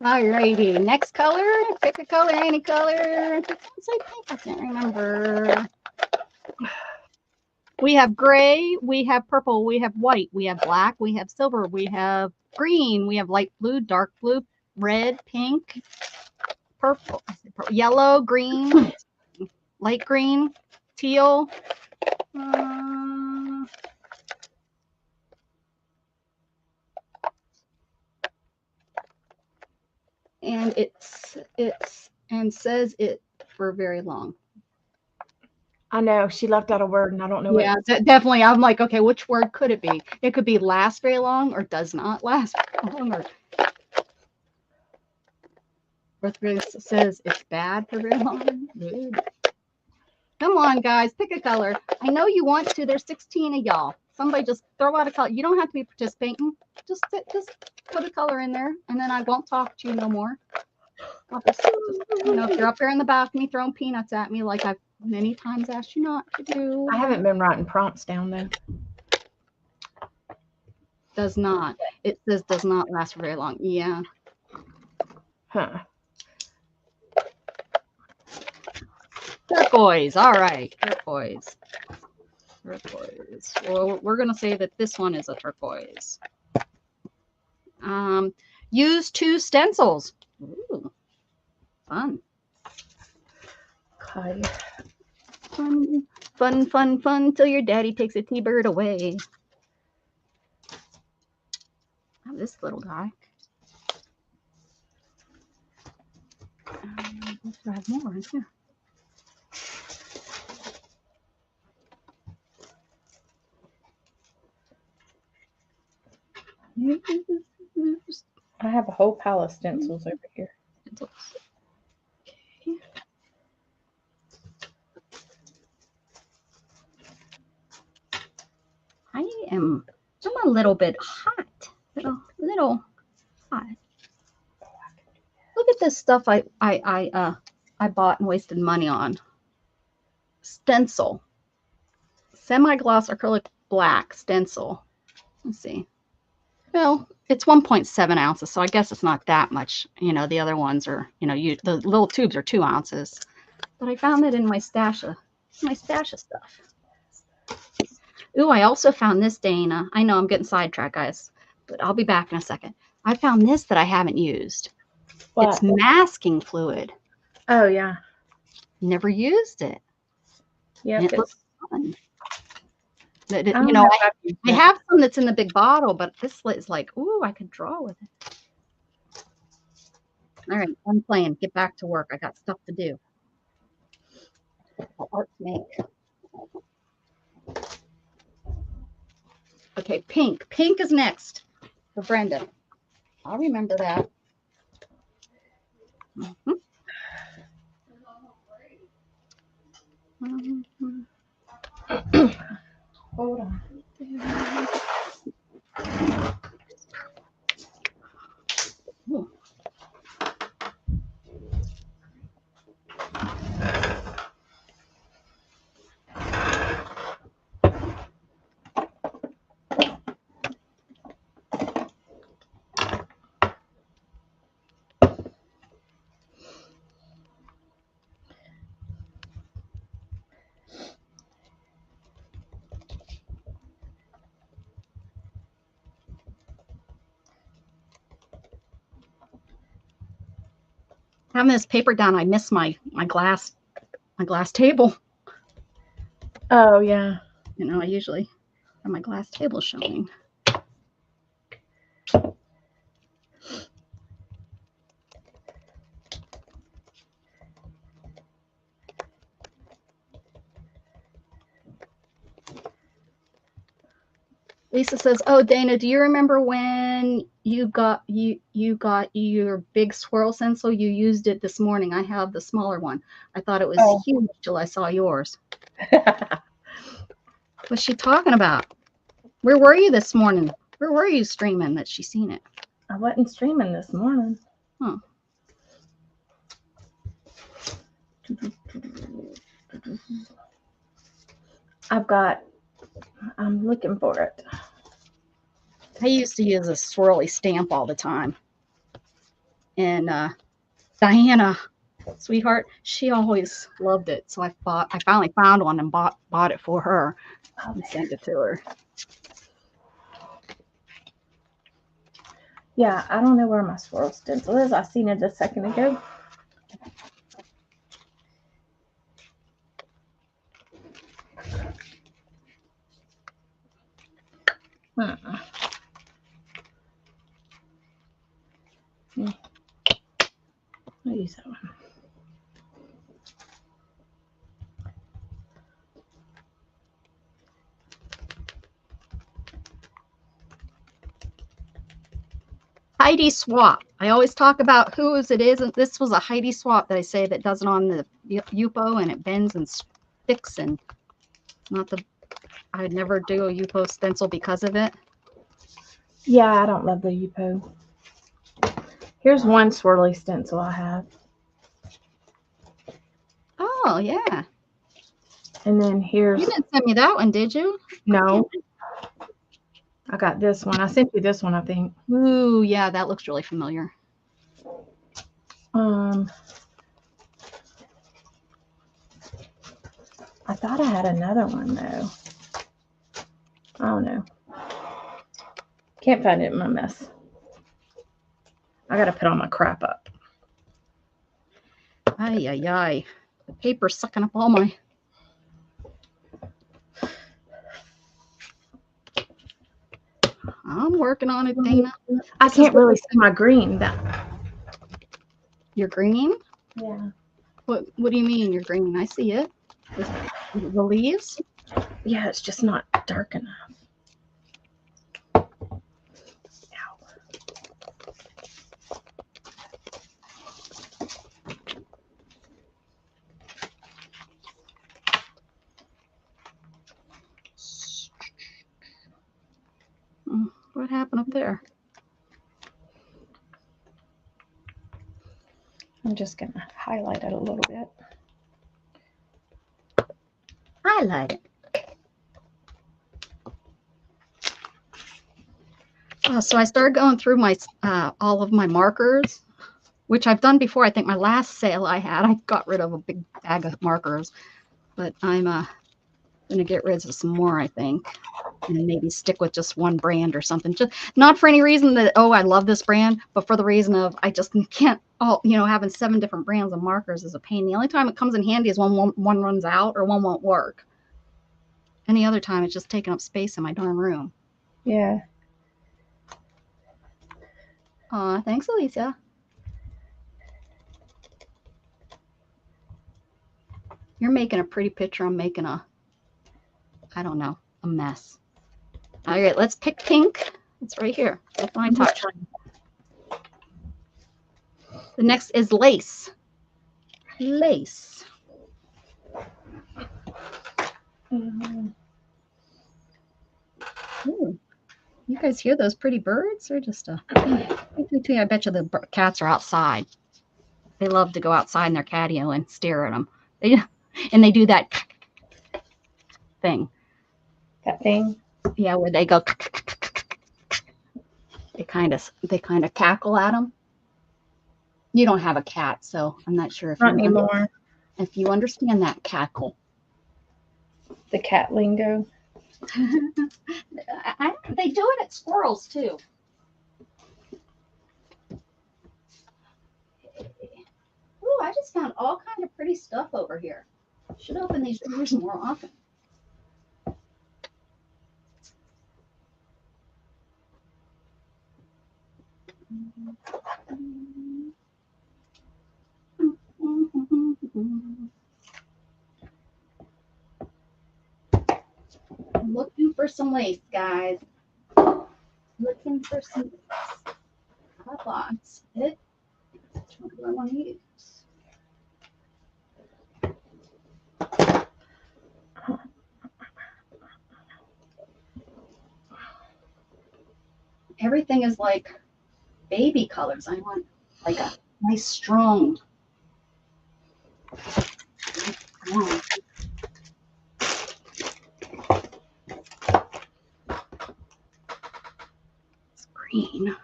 All righty. Next color. Pick a color, any color. I can't remember. We have gray, we have purple, we have white, we have black, we have silver, we have green, we have light blue, dark blue, red, pink, purple, yellow, green, light green, teal. And and says it for very long. I know she left out a word and I don't know. Yeah, definitely. I'm like, okay, which word could it be? It could be last very long or does not last very long, or says it's bad for very long. Come on, guys, pick a color. I know you want to. There's 16 of y'all. Somebody just throw out a color. You don't have to be participating. Just put a color in there, and then I won't talk to you no more. If you're up there in the balcony throwing peanuts at me like I've many times asked you not to do. I haven't been writing prompts down though. Does not. It says does not last very long. Yeah. Huh. Turquoise. All right. Turquoise. Well, we're going to say that this one is a turquoise. Use 2 stencils. Ooh. Fun. Okay. Fun till your daddy takes a T-bird away. I have this little guy. I have more in here. I have a whole pile of stencils over here. Okay. I'm a little bit hot. Little hot. Look at this stuff I bought and wasted money on. Stencil. Semi-gloss acrylic black stencil. Let's see. Well, it's 1.7 ounces, so I guess it's not that much. You know, the other ones are, you know, the little tubes are 2 ounces. But I found it in my stash of stuff. Ooh, I also found this, Dana. I know I'm getting sidetracked, guys, but I'll be back in a second. I found this that I haven't used. What? It's masking fluid. Oh, yeah. Never used it. Yeah, it looks fun. You I know, I have some that's in the big bottle, but this is like, ooh, I could draw with it. All right, I'm playing. Get back to work. I got stuff to do. Art to make. Okay, pink. Pink is next for Brenda. I'll remember that. Mm-hmm. Hold on. Ooh. Having this paper down, I miss my glass table. Oh, yeah. You know, I usually have my glass table showing. Lisa says, "Oh, Dana, do you remember when you got your big swirl stencil? You used it this morning. I have the smaller one. I thought it was huge till I saw yours." What's she talking about? Where were you this morning? Where were you streaming that she seen it? I wasn't streaming this morning. Huh. I'm looking for it. I used to use a swirly stamp all the time. And Diana, sweetheart, she always loved it. So I finally found one and bought it for her and sent it to her. Yeah, I don't know where my swirl stencil is. I seen it a second ago. I'll use that one. Heidi Swap. I always talk about whose it is. And this was a Heidi Swap that I say that does it on the Yupo and it bends and sticks and I would never do a Yupo stencil because of it. Yeah, I don't love the Yupo. Here's one swirly stencil I have. Oh, yeah. And then here's... You didn't send me that one, did you? No. I got this one. I sent you this one, I think. Ooh, yeah, that looks really familiar. I thought I had another one, though. I don't know. Can't find it in my mess. I got to put all my crap up. Ay, ay, ay. The paper's sucking up all my... I'm working on it, Dana. I can't really see my green. You're green? Yeah. What do you mean you're green? I see it. The leaves? Yeah, it's just not dark enough. What happened up there? I'm just going to highlight it a little bit. Highlight it. So I started going through my all of my markers, which I've done before. I think my last sale I got rid of a big bag of markers, but I'm going to get rid of some more, I think, and maybe stick with just one brand or something. Just not for any reason that, oh, I love this brand, but for the reason of I just can't, having 7 different brands of markers is a pain. The only time it comes in handy is when one runs out or one won't work. Any other time, it's just taking up space in my darn room. Yeah. Thanks, Alicia. You're making a pretty picture. I'm making I don't know, a mess. All right, let's pick pink. It's right here. That's my touch. The next is lace. Lace. Ooh. You guys hear those pretty birds? Or just I bet you the cats are outside. They love to go outside in their catio and stare at them. And they do that thing. That thing? Yeah, where they go. They kind of cackle at them. You don't have a cat, so I'm not sure if not anymore. If you understand that cackle. The cat lingo. They do it at squirrels too. Ooh, I just found all kind of pretty stuff over here. Should open these drawers more often. I'm looking for some lace, guys. Looking for some lace. Got lots of it. Which one do I want to use? Everything is like baby colors. I want like a nice strong. It's green.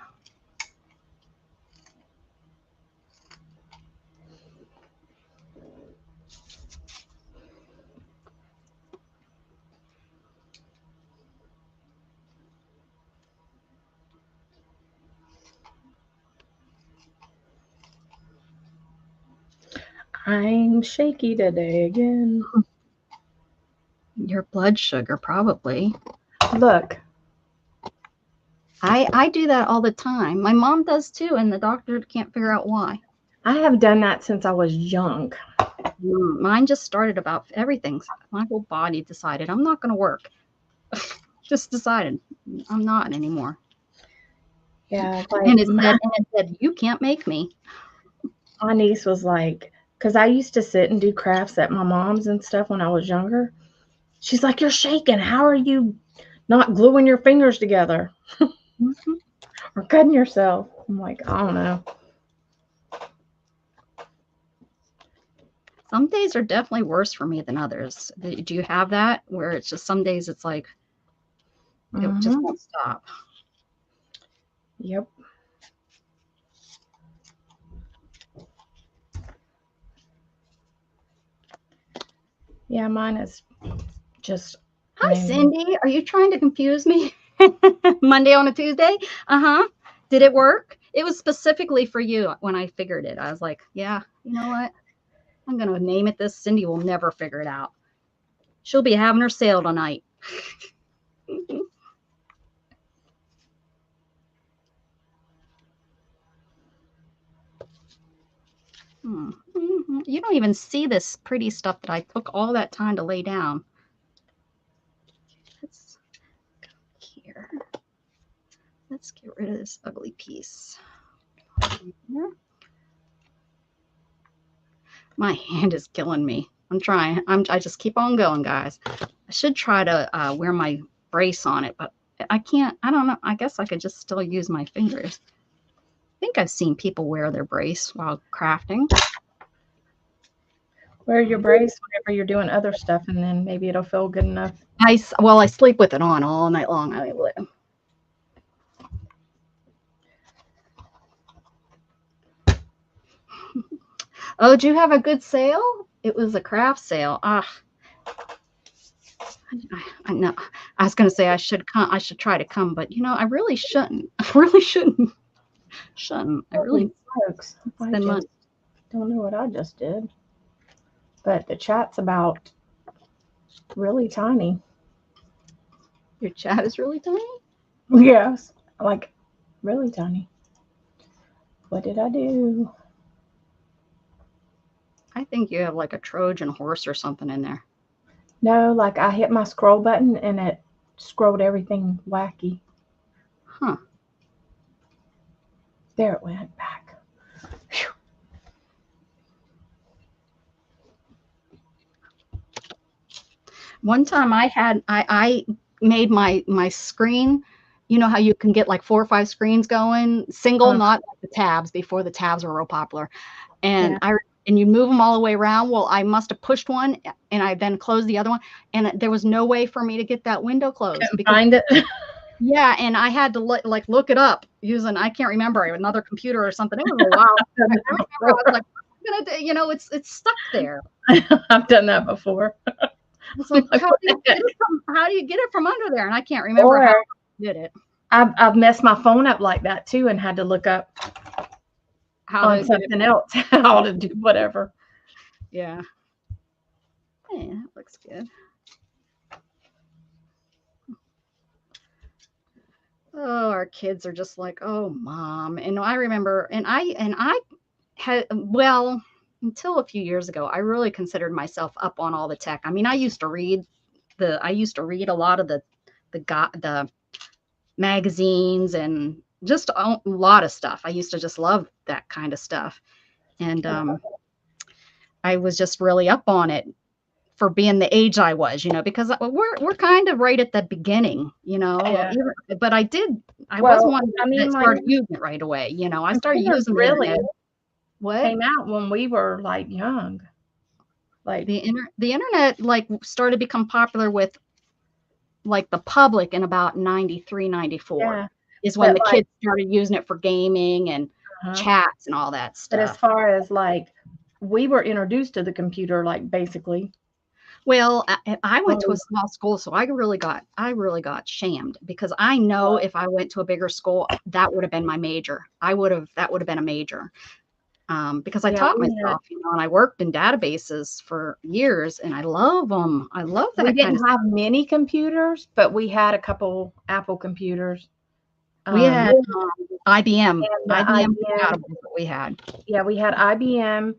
I'm shaky today again. Your blood sugar, probably. Look. I do that all the time. My mom does too, and the doctor can't figure out why. I have done that since I was young. Mine just started about everything. My whole body decided I'm not going to work. Just decided I'm not anymore. Yeah. And it said, you can't make me. My niece was like, because I used to sit and do crafts at my mom's and stuff when I was younger. She's like, you're shaking. How are you not gluing your fingers together? Or cutting yourself? I'm like, I don't know. Some days are definitely worse for me than others. Do you have that where it's just some days it's like it just won't stop? Yep. Yeah, mine is just. Hi, Cindy. Are you trying to confuse me? Monday on a Tuesday? Did it work? It was specifically for you when I figured it. I was like, yeah, you know what? I'm going to name it this. Cindy will never figure it out. She'll be having her sale tonight. You don't even see this pretty stuff that I took all that time to lay down. Let's go here. Let's get rid of this ugly piece. Here. My hand is killing me. I'm trying. I just keep on going, guys. I should try to wear my brace on it, but I can't. I don't know. I guess I could just still use my fingers. I think I've seen people wear their brace while crafting. Wear your brace whenever you're doing other stuff, and then maybe it'll feel good enough. I sleep with it on all night long. I mean, oh, did you have a good sale? It was a craft sale. I know. I was going to say I should come. I should try to come, but you know, I really shouldn't. I really shouldn't. I really folks. I don't know what I just did, but the chat's about really tiny. Your chat is really tiny? Yes, like really tiny. What did I do? I think you have like a Trojan horse or something in there. No, like I hit my scroll button and it scrolled everything wacky. Huh. There it went back. Whew. One time I made my screen. You know how you can get like 4 or 5 screens going, single, not like the tabs before the tabs were real popular. And and you move them all the way around. Well, I must have pushed one and I then closed the other one. And there was no way for me to get that window closed. Couldn't find it. Yeah, and I had to look it up using, I can't remember, another computer or something. It was a while. I remember I was like, I'm gonna, you know, it's stuck there. I've done that before. It's like, how do you get it from under there? And I can't remember how I did it. I've messed my phone up like that too, and had to look up on something else how to do whatever. Yeah. Hey, that looks good. Oh, our kids are just like, oh, mom. And I remember, and I had, well, until a few years ago, I really considered myself up on all the tech. I mean, I used to read a lot of the magazines and just a lot of stuff. I used to just love that kind of stuff. And I was just really up on it for being the age I was, you know, because we're kind of right at the beginning, you know. Yeah. But I wasn't one that started using it right away, you know. I started using it. What came out when we were like young, like the internet like started to become popular with like the public in about 93, 94 is when the kids started using it for gaming and chats and all that stuff. But as far as like we were introduced to the computer, like basically. Well, I went to a small school, so I really got shamed, because I know if I went to a bigger school, that would have been my major. That would have been a major. Because I taught myself, you know, and I worked in databases for years, and I love them. I love that. We didn't have many computers, but we had a couple Apple computers. We had IBM. IBM was what we had. Yeah, we had IBM.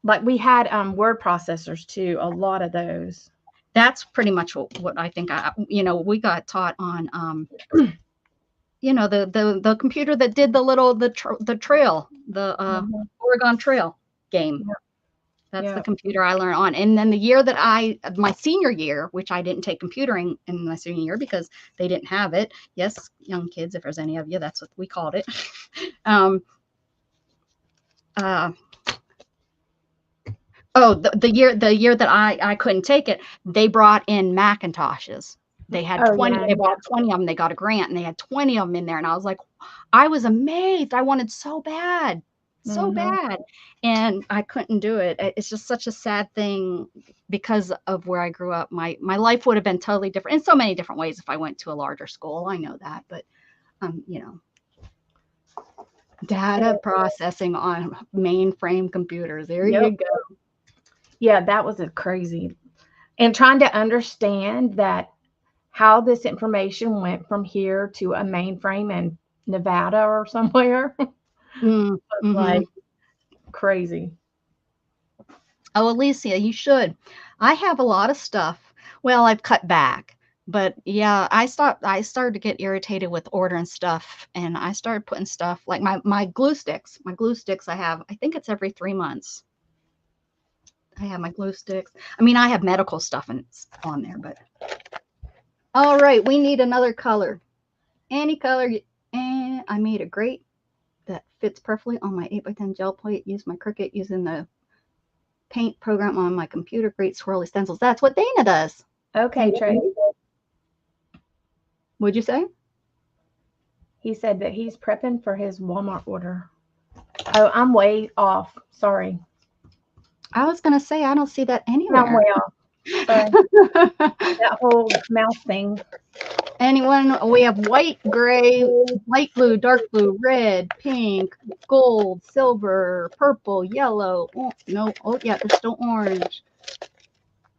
Like we had word processors too. A lot of those. That's pretty much what I think. We got taught on. You know, the computer that did the trail, the Oregon Trail game. Yeah. That's the computer I learned on. And then the year that my senior year, which I didn't take computing in my senior year because they didn't have it. Yes, young kids, if there's any of you, that's what we called it. The year that I couldn't take it, they brought in Macintoshes. They had 20. Yeah. They bought 20 of them. They got a grant, and they had 20 of them in there. And I was like, I was amazed. I wanted so bad, and I couldn't do it. It's just such a sad thing because of where I grew up. My life would have been totally different in so many different ways if I went to a larger school. I know that, but you know, data processing on mainframe computers. There you go. Yeah, that was crazy. And trying to understand that how this information went from here to a mainframe in Nevada or somewhere. Like crazy. Oh, Alicia, you should. I have a lot of stuff. Well, I've cut back, but yeah, I started to get irritated with ordering stuff, and I started putting stuff like my glue sticks. My glue sticks I have, I think it's every 3 months. I have my glue sticks. I mean, I have medical stuff and it's on there, but all right, we need another color. Any color. And I made a grate that fits perfectly on my 8x10 gel plate. Use my Cricut using the paint program on my computer. Great swirly stencils. That's what Dana does. Okay, Trey. What'd you say? He said that he's prepping for his Walmart order. Oh, I'm way off. Sorry. I was gonna say I don't see that I'm anywhere. way off. Sorry. That whole mouth thing. Anyone? We have white, gray, light blue, dark blue, red, pink, gold, silver, purple, yellow. Oh, no. Oh, yeah, there's still orange.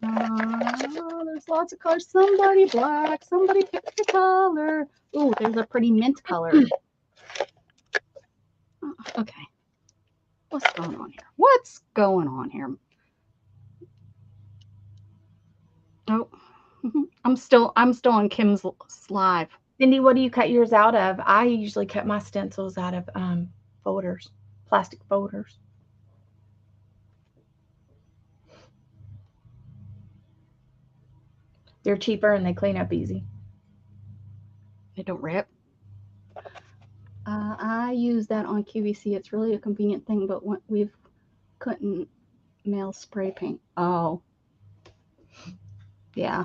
There's lots of colors. Somebody black. Somebody pick the color. Oh, there's a pretty mint color. Oh, okay. What's going on here? What's going on here? Oh, I'm still on Kim's live. Cindy, what do you cut yours out of? I usually cut my stencils out of folders, plastic folders. They're cheaper and they clean up easy. They don't rip. I use that on QVC. It's really a convenient thing, but we couldn't mail spray paint. Oh, yeah.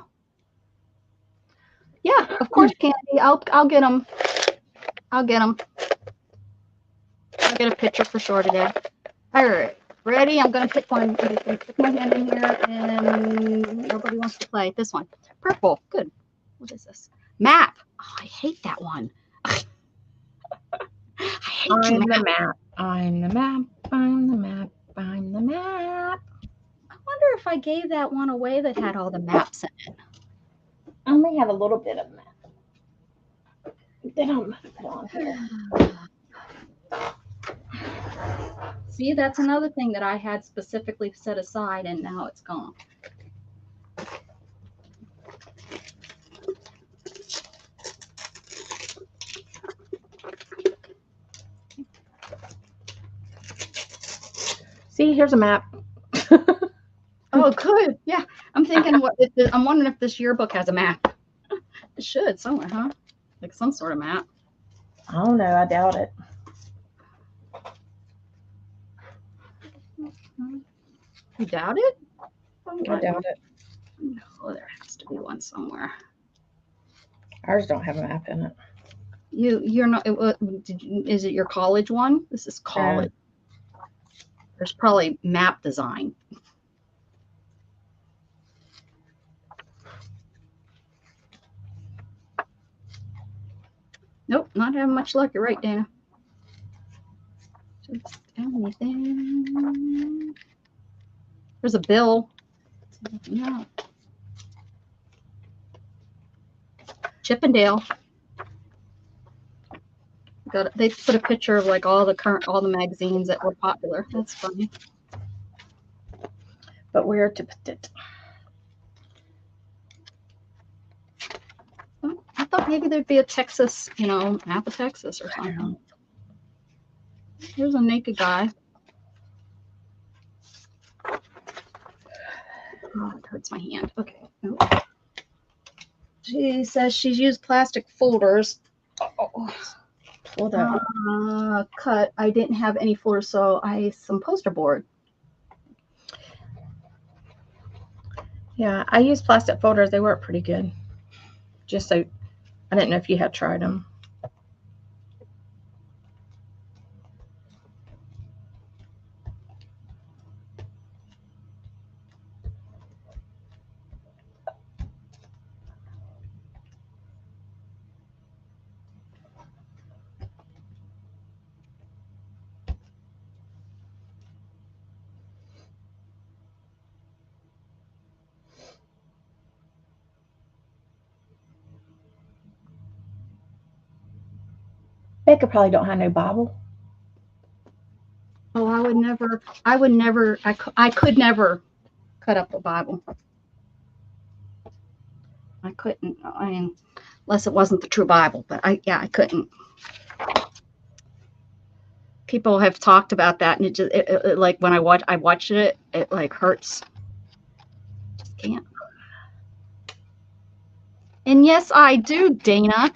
Yeah, of course, Candy. I'll get them. I'll get them. I'll get a picture for sure today. All right, ready? I'm gonna pick one. I'm just gonna stick my hand in here, and nobody wants to play. This one, purple. Good. What is this? Map. Oh, I hate that one. I hate I'm the map. I'm the map. I'm the map. I'm the map. I wonder if I gave that one away that had all the maps in it. I only have a little bit of map. Then I'm gonna put on here. See, that's another thing that I had specifically set aside, and now it's gone. See, here's a map. Oh, good. Yeah, I'm thinking. I'm wondering if this yearbook has a map. It should somewhere, huh? Like some sort of map. I don't know. I doubt it. You doubt it? I doubt it. No, there has to be one somewhere. Ours don't have a map in it. You're not. Is it your college one? This is college. There's probably map design. Nope, not having much luck. You're right, Dana. Just anything. There's a bill. No. Chippendale. They put a picture of like all the magazines that were popular. That's funny. But where to put it? I thought maybe there'd be a Texas, map of Texas or something. Here's a naked guy. Oh, it hurts my hand. Okay. Oh. She says she's used plastic folders. Pull that. Cut. I didn't have any folders, so I used some poster board. Yeah, I use plastic folders. They work pretty good. Just so I didn't know if you had tried them. Becca probably don't have no Bible. Oh, I would never, I could never cut up a Bible. I couldn't. I mean, unless it wasn't the true Bible, but I couldn't. People have talked about that, and it like when I watched it, it like hurts. Just can't. And yes, I do, Dana.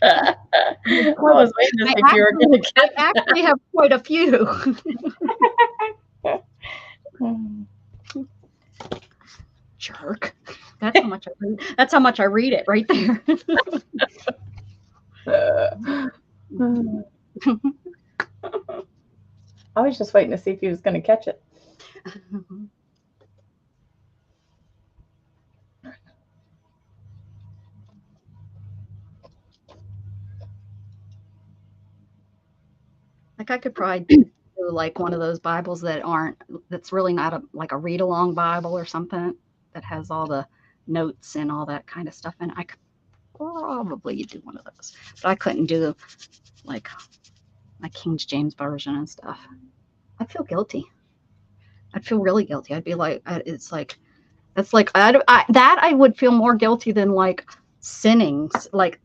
I was waiting to see if you were going to I actually have quite a few. Jerk. That's how much I read. That's how much I read it right there. I was just waiting to see if he was going to catch it. Like I could probably do like one of those Bibles that's really not like a read along Bible or something that has all the notes and all that kind of stuff. And I could probably do one of those, but I couldn't do like my King James version and stuff. I'd feel guilty. I'd feel really guilty. I'd be like, it's like, that's like, that I would feel more guilty than like sinning, like,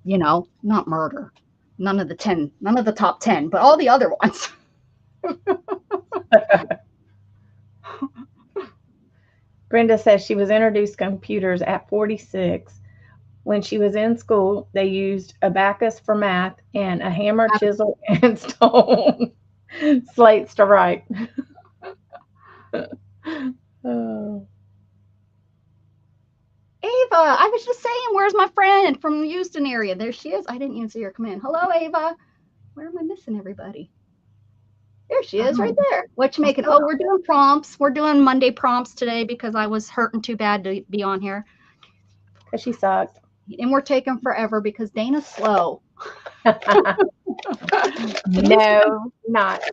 not murder. None of the top 10, but all the other ones. Brenda says she was introduced to computers at 46. When she was in school, they used abacus for math and a hammer, chisel, and stone slates to write. Oh. Ava, I was just saying, where's my friend from the Houston area? There she is. I didn't even see her come in. Hello, Ava. Where am I missing everybody? There she is, right there. What you making? Oh, we're doing prompts. We're doing Monday prompts today because I was hurting too bad to be on here. Because she sucked. And we're taking forever because Dana's slow. No, not.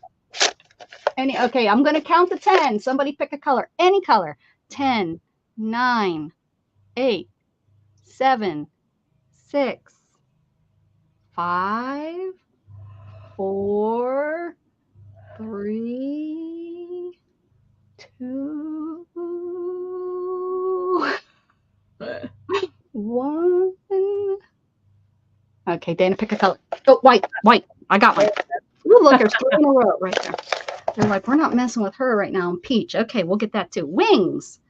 Okay, I'm going to count to 10. Somebody pick a color. Any color. 10, 9, 8, 7, 6, 5, 4, 3, 2, 1. Okay, Dana, pick a color. Oh, white. I got one. Ooh, look, there's 3 in a row right there. They're like, we're not messing with her right now. Peach. Okay, we'll get that too. Wings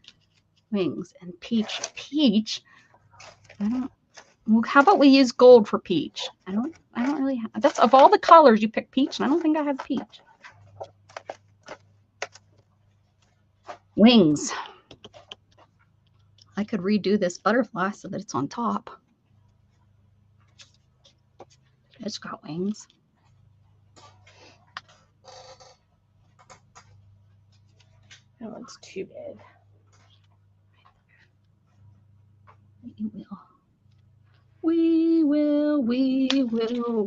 and peach. Well, how about we use gold for peach? I don't really have, that's of all the colors you pick peach, and I don't think I have peach. Wings. I could redo this butterfly so that it's on top. It's got wings. That one's too big. We will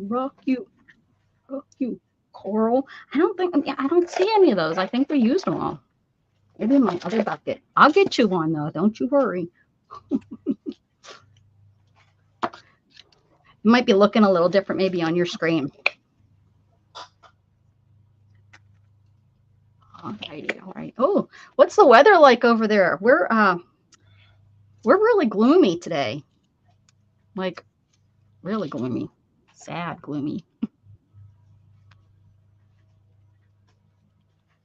rock you. Coral. I don't see any of those. I think we used them all. Maybe in my other bucket. I'll get you one though. Don't you worry. It might be looking a little different maybe on your screen. Alrighty, all right. Oh, what's the weather like over there? We're really gloomy today. Like really gloomy. Sad, gloomy.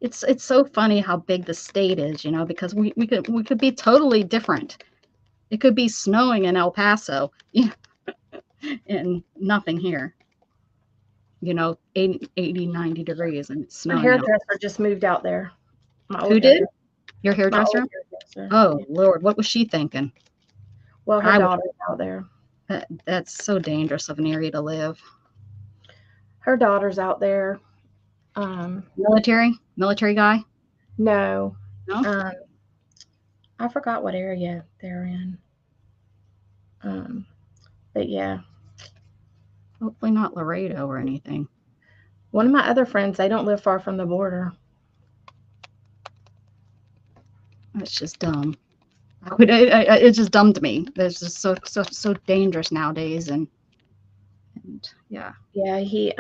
It's so funny how big the state is, because we could be totally different. It could be snowing in El Paso, and nothing here. 80, 90 degrees and it's snowing. My hairdresser just moved out there. Who did? Your hairdresser? Oh, yeah. Lord, what was she thinking? Well, her daughter's out there. That's so dangerous of an area to live. Her daughter's out there. Military guy? No. I forgot what area they're in. But yeah. Hopefully not Laredo or anything. One of my other friends, they don't live far from the border. That's just dumb. It's just dumb to me. It's just so dangerous nowadays, and yeah. Yeah, he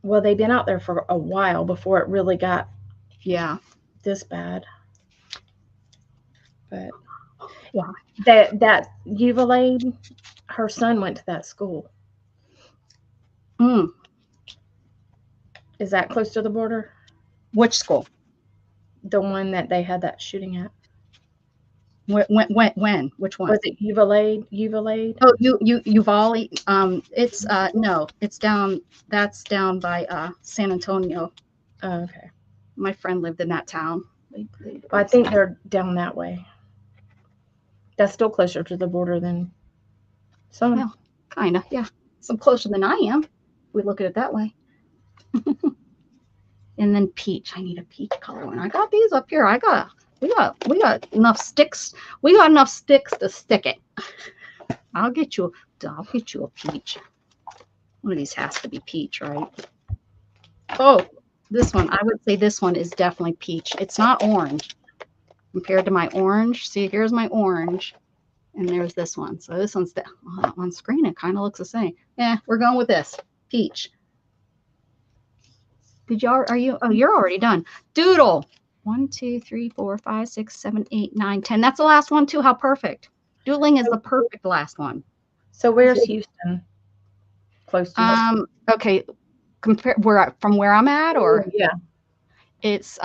Well, they've been out there for a while before it really got this bad. But Yeah. That Uvalade, her son went to that school. Mm. Is that close to the border? Which school? The one that they had that shooting at. When? Which one? Was it Uvalade? Uvalade? Oh, Uvalde. It's no, it's down. That's down by San Antonio. Oh, okay. My friend lived in that town. I think they're down that way. That's still closer to the border than some. Well, kind of, yeah. Some closer than I am. If we look at it that way. And then peach. I need a peach color one. I got these up here. We got enough sticks. We got enough sticks to stick it. I'll get you a peach. One of these has to be peach, right? Oh, this one. I would say this one is definitely peach. It's not orange compared to my orange. See, here's my orange. And there's this one. So this one's on screen. It kind of looks the same. Yeah, we're going with this. Peach. Are you? Oh, you're already done. Doodle. 1, 2, 3, 4, 5, 6, 7, 8, 9, 10. That's the last one too. How perfect. Doodling is the perfect last one. So where's Houston? Close to you? Okay. From where I'm at, or yeah. It's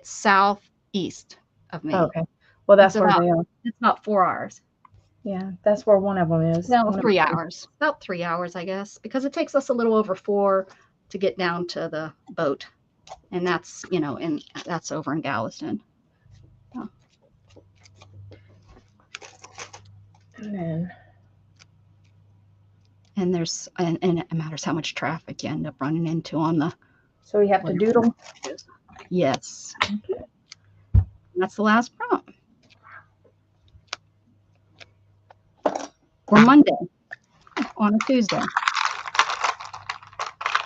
southeast of me. Oh, okay. Well, that's where they are. It's about 4 hours. Yeah, that's where one of them is. No, 3 hours. About 3 hours, I guess, because it takes us a little over 4 to get down to the boat, and that's that's over in Galveston. Oh. And there's and it matters how much traffic you end up running into on the. So we have to doodle. Yes. Okay. That's the last prompt. Or Monday on a Tuesday.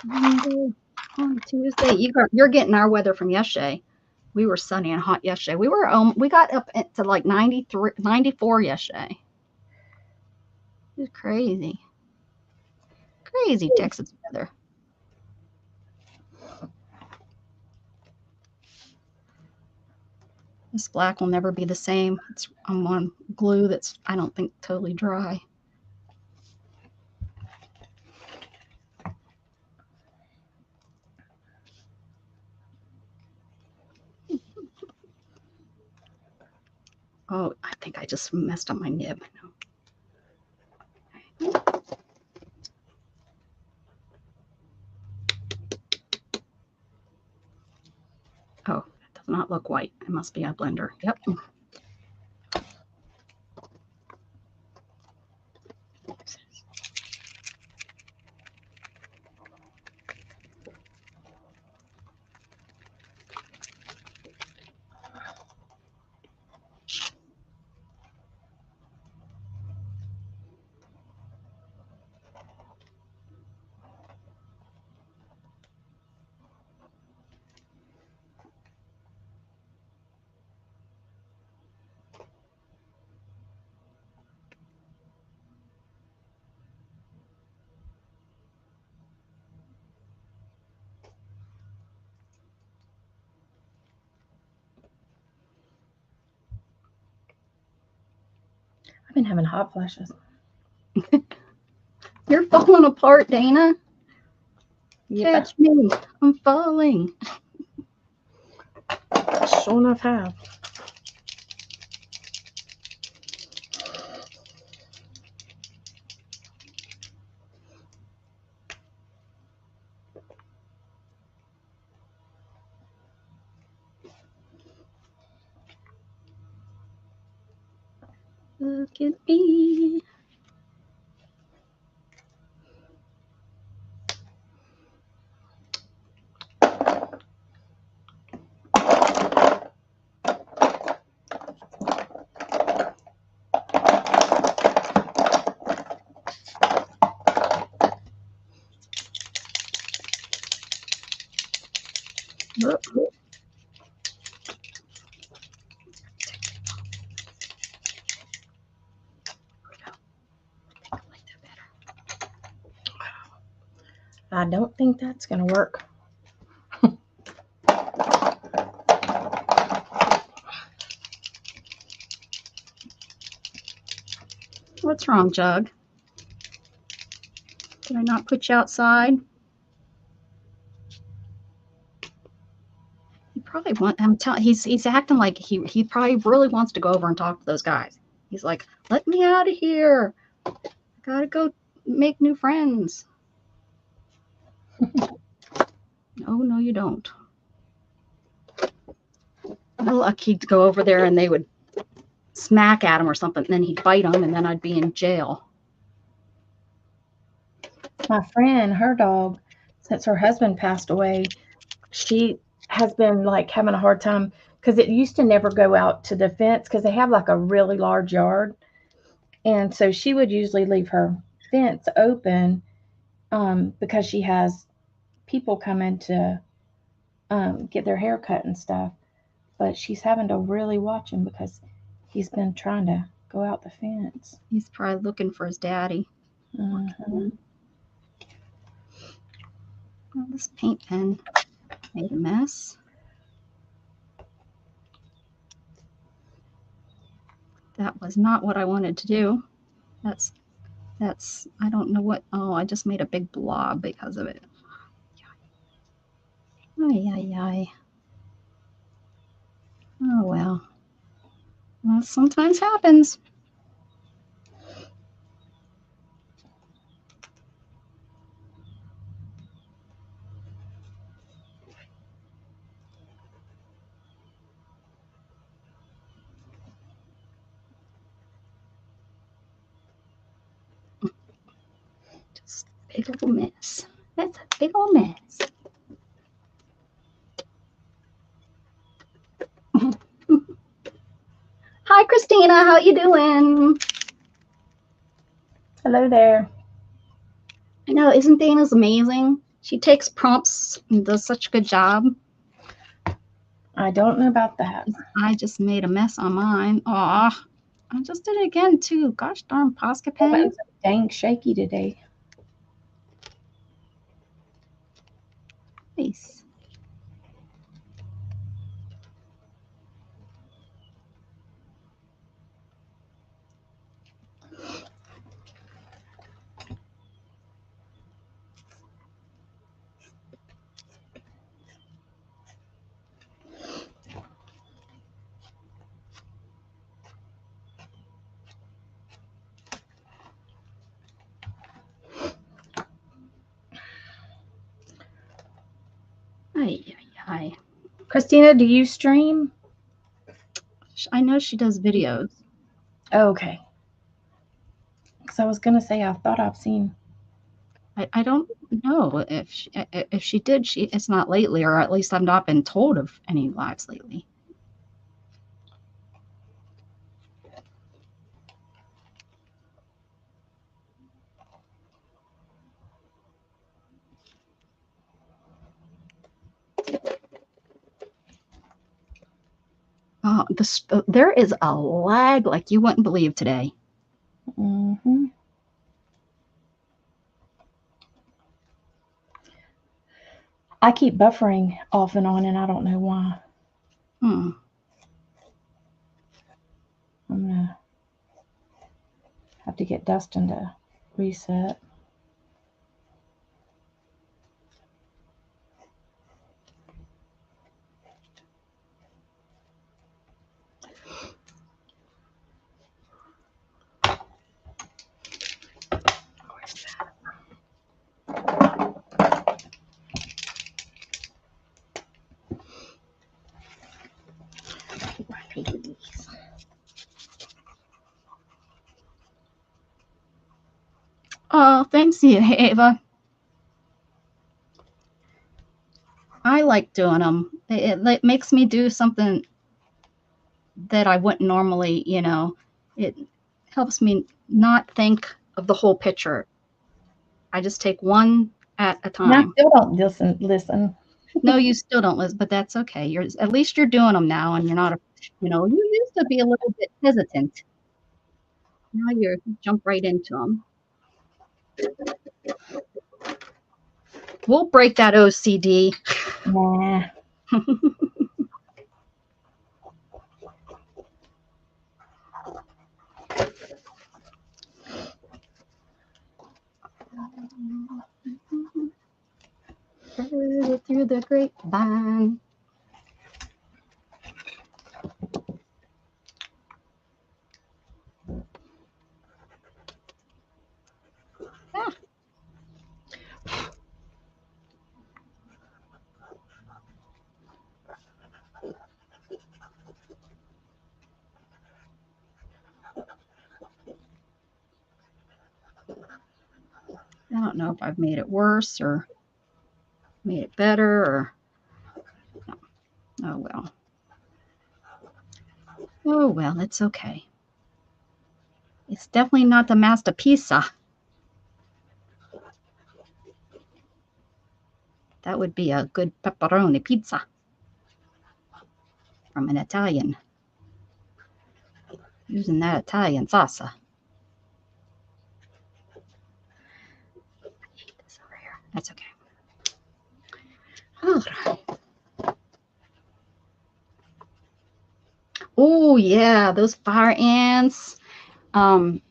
Monday on Tuesday. You're getting our weather from yesterday. We were sunny and hot yesterday. We got up to like 93, 94 yesterday. It was crazy. Crazy Texas weather. This black will never be the same. I'm on glue that's, I don't think, totally dry. Oh, I think I just messed up my nib. Oh, that does not look white. It must be a blender. Yep. I've been having hot flashes. You're falling apart, Dana. Yep. Catch me. I'm falling. Sure enough have. Look at me. Look. I don't think that's going to work. What's wrong, Jug? Did I not put you outside? He probably I'm telling. He's acting like he probably really wants to go over and talk to those guys. He's like, let me out of here. I gotta go make new friends. No, you don't. Luck he'd go over there and they would smack at him or something, and then he'd bite him, and then I'd be in jail. My friend, her dog, since her husband passed away, she has been like having a hard time because it used to never go out to the fence because they have like a really large yard. And so she would usually leave her fence open because she has people coming to get their hair cut and stuff. But she's having to really watch him because he's been trying to go out the fence. He's probably looking for his daddy. Mm-hmm. Oh, this paint pen made a mess. That was not what I wanted to do. That's I don't know what. Oh, I just made a big blob because of it. Ay, ay, ay. Oh, well. Well, sometimes happens. Just a big old mess. That's a big old mess. Hi, Christina. How you doing? Hello there. I know, isn't Dana's amazing? She takes prompts and does such a good job. I don't know about that. I just made a mess on mine. Aw, I just did it again, too. Gosh darn Posca pen. It's so dang shaky today. Nice. Ay, ay, ay. Christina, do you stream? I know she does videos. Oh, okay. Because I was going to say, I thought I've seen. I don't know if she did. It's not lately, or at least I've not been told of any lives lately. Oh, there is a lag like you wouldn't believe today. Mm-hmm. I keep buffering off and on, and I don't know why. I'm going to have to get Dustin to reset. Oh, thanks, Ava. I like doing them. It makes me do something that I wouldn't normally, it helps me not think of the whole picture. I just take one at a time. And I still don't listen. No, you still don't listen, but that's okay. At least you're doing them now, and you're not, you used to be a little bit hesitant. Now you jump right into them. We'll break that OCD. Nah. Heard it through the grapevine. Ah. I don't know if I've made it worse or made it better or oh well. Oh well, it's okay. It's definitely not the master pizza. That would be a good pepperoni pizza from an Italian. Using that Italian salsa. This over here. That's okay. Oh yeah, those fire ants. Don't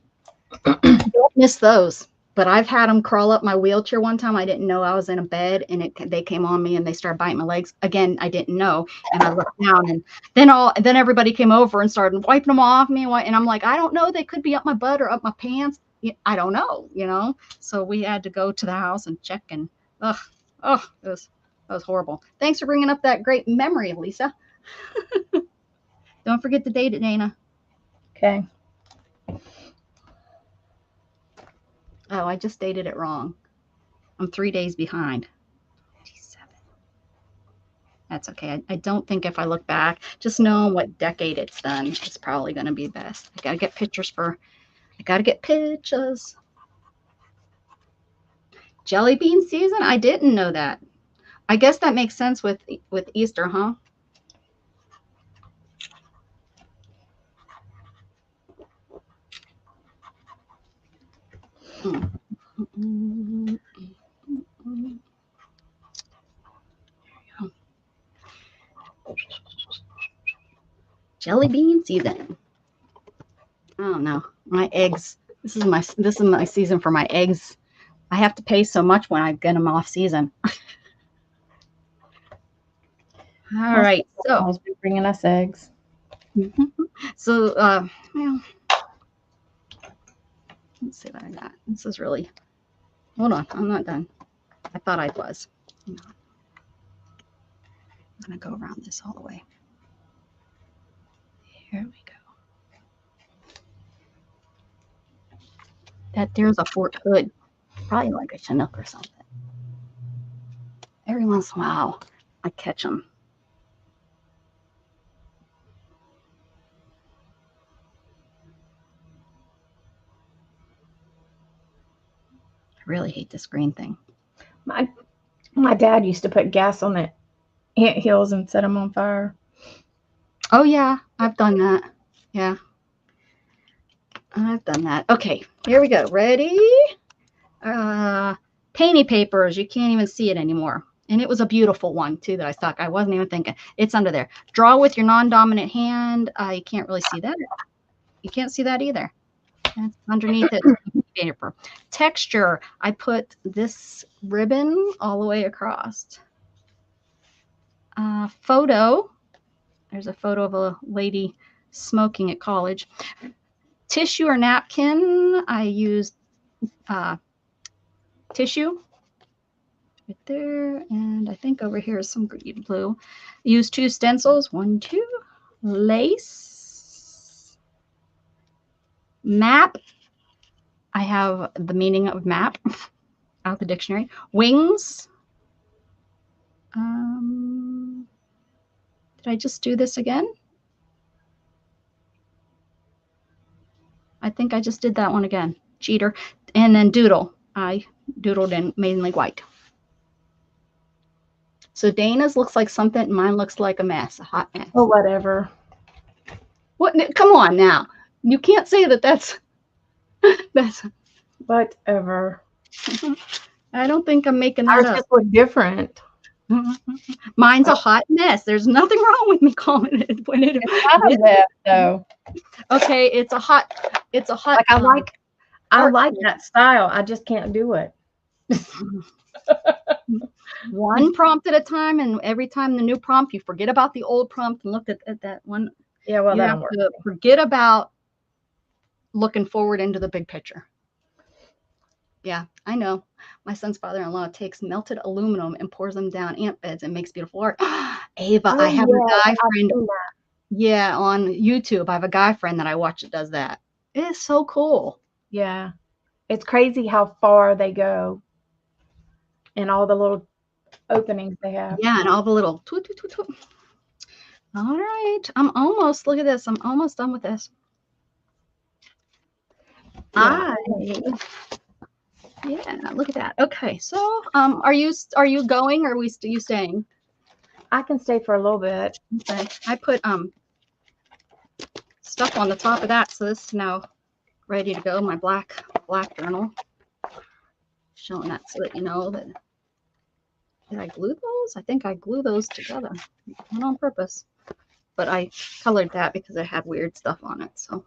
miss those. But I've had them crawl up my wheelchair one time. I didn't know I was in a bed, and they came on me and they started biting my legs. Again, I didn't know, and I looked down, and then everybody came over and started wiping them off me, and I'm like, I don't know. They could be up my butt or up my pants. I don't know, So we had to go to the house and check, and that was horrible. Thanks for bringing up that great memory, Lisa. Don't forget to date it, Dana. Okay. Oh, I just dated it wrong. I'm 3 days behind. 57. That's okay. I don't think if I look back, just knowing what decade it's done, it's probably going to be best. I got to get pictures Jelly bean season? I didn't know that. I guess that makes sense with Easter, huh? Jelly bean season. I don't know. My eggs. This is my season for my eggs. I have to pay so much when I get them off season. All right. So Always be bringing us eggs. So well, let's see what I got. This is really. Hold on, I'm not done. I thought I was. I'm gonna go around this all the way. Here we go. That there's a Fort Hood, probably like a Chinook or something. Every once in a while, I catch them. I really hate this green thing. My dad used to put gas on the ant hills and set them on fire. Oh yeah, I've done that. Yeah, I've done that. Okay, here we go. Ready? Painty papers. You can't even see it anymore. And it was a beautiful one too that I stuck. I wasn't even thinking. It's under there. Draw with your non-dominant hand. You can't really see that. You can't see that either. That's underneath it. Paper. Texture. I put this ribbon all the way across. Photo. There's a photo of a lady smoking at college. Tissue or napkin. I used tissue right there, and I think over here is some green blue. Use 2 stencils. 1, 2. Lace. Map. I have the meaning of map out the dictionary. Wings. Did I just do this again? I think I just did that one again. Cheater. And then doodle. I doodled in mainly white. So Dana's looks like something. Mine looks like a mess, a hot mess. Oh, whatever. What? Come on now. You can't say that that's Whatever. I don't think I'm making that Ours up. just look different. Mine's a hot mess. There's nothing wrong with me calling it when it. It's not a mess, though. Okay, it's a hot. Like I like that style. I just can't do it. One prompt at a time, and every time the new prompt, you forget about the old prompt and look at that one. Yeah, well, You that have don't work. to forget about looking forward into the big picture. Yeah, I know. My son's father-in-law takes melted aluminum and pours them down ant beds and makes beautiful art. Ava, I have a guy friend. Yeah, on YouTube, I have a guy friend that I watch that does that. It is so cool. Yeah. It's crazy how far they go and all the little openings they have. Yeah, and all the little tweet, tweet, tweet, tweet. All right, I'm almost, look at this. I'm almost done with this. Yeah. Yeah, look at that. Okay, so are you going, or are you staying? I can stay for a little bit. Okay, I put stuff on the top of that, so this is now ready to go. My black journal, showing that so that you know that. Did I glue those? I think I glue those together, not on purpose, but I colored that because it had weird stuff on it. So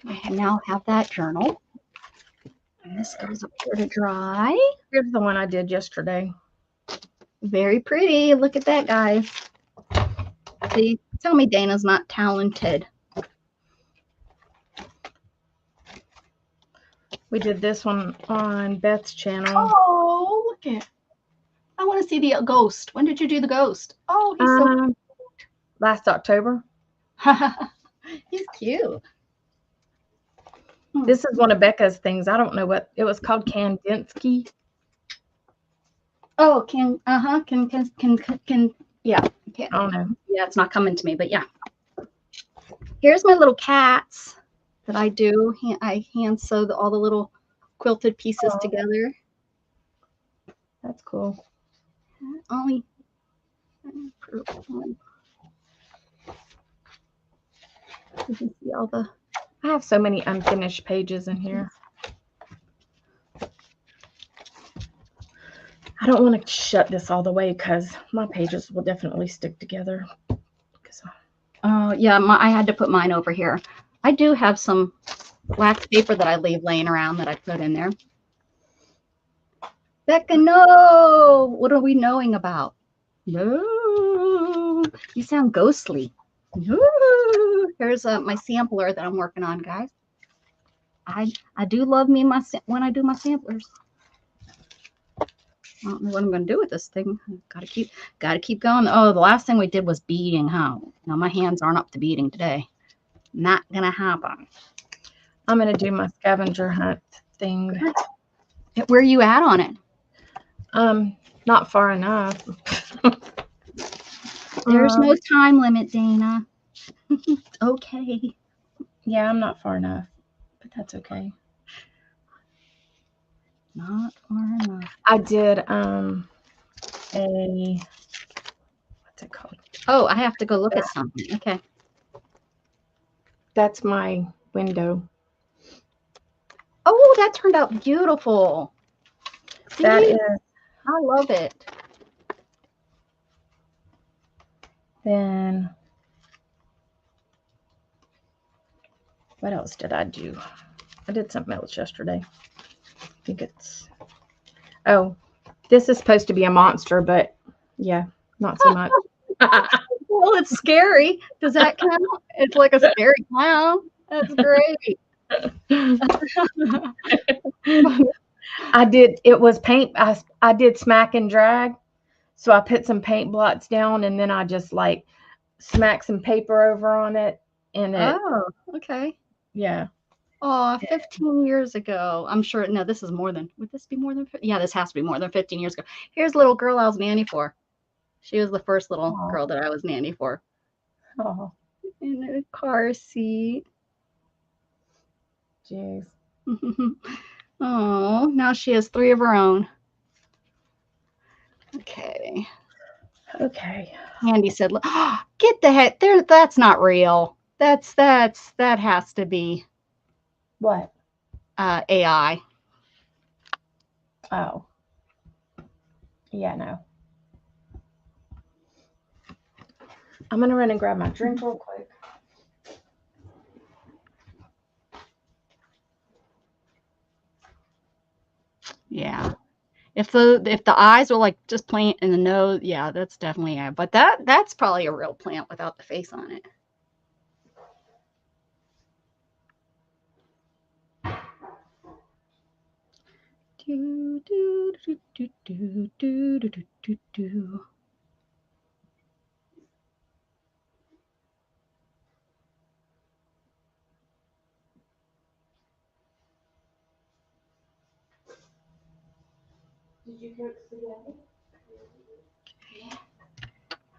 I now have that journal, and this goes up here to dry. Here's the one I did yesterday. Very pretty. Look at that, guys. See, tell me Dana's not talented. We did this one on Beth's channel. Oh, look at. I want to see the ghost. When did you do the ghost? Oh, he's so last October. He's cute. This is one of Becca's things. I don't know what it was called. Kandinsky. Oh, yeah. I don't know. Yeah, it's not coming to me, but yeah. Here's my little cats that I do. I hand sew all the little quilted pieces together. That's cool. Only. You can see all the. I have so many unfinished pages in here. I don't want to shut this all the way because my pages will definitely stick together. Oh, yeah, I had to put mine over here. I do have some wax paper that I leave laying around that I put in there. Becca, no! What are we knowing about? No! You sound ghostly. No! Here's my sampler that I'm working on, guys. I do love me when I do my samplers. I don't know what I'm going to do with this thing. Gotta keep going. Oh, the last thing we did was beading, huh? Now my hands aren't up to beading today. Not gonna happen. I'm gonna do my scavenger hunt thing. Where are you at on it? Not far enough. There's no time limit, Dana. Okay. Yeah, I'm not far enough, but that's okay. Not far enough. I did what's it called? Oh, I have to go look at something. Okay. That's my window. Oh, that turned out beautiful. See? That is. I love it. Then what else did I do? I did something else yesterday. I think it's, oh, this is supposed to be a monster, but yeah, not so much. Well, it's scary. Does that count? It's like a scary clown. That's great. It was paint. I did smack and drag. So I put some paint blots down and then I just like smack some paper over on it. And oh, okay. Yeah. Oh, 15 years ago. I'm sure. No, this is more than, would this be more than? Yeah, this has to be more than 15 years ago. Here's a little girl I was nanny for. She was the first little girl that I was nanny for. Oh. In a car seat. Jeez. Oh, now she has 3 of her own. Okay. Okay. Andy said, oh, "Get the heck there. That's not real. That has to be what? AI." Oh. Yeah, no. I'm going to run and grab my drink real quick. Yeah. If the eyes were like just plain and the nose, yeah, that's definitely it. But that's probably a real plant without the face on it. Do, do, do, do, do, do, do, do, do, do. Did you cook spaghetti?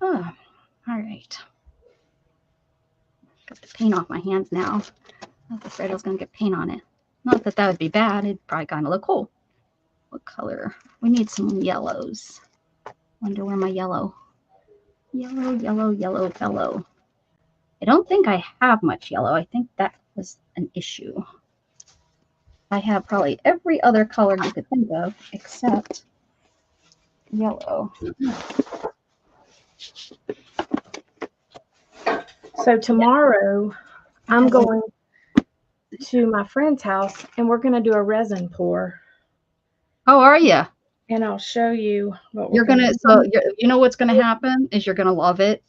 Oh, all right. Got the paint off my hands now. I was afraid I was going to get paint on it. Not that that would be bad. It'd probably kind of look cool. What color? We need some yellows. Wonder where my yellow. Yellow, yellow, yellow, yellow. I don't think I have much yellow. I think that was an issue. I have probably every other color you could think of except yellow. So tomorrow, I'm going to my friend's house, and we're going to do a resin pour. Oh, are you? And I'll show you what You're gonna. So you know what's gonna happen is you're gonna love it,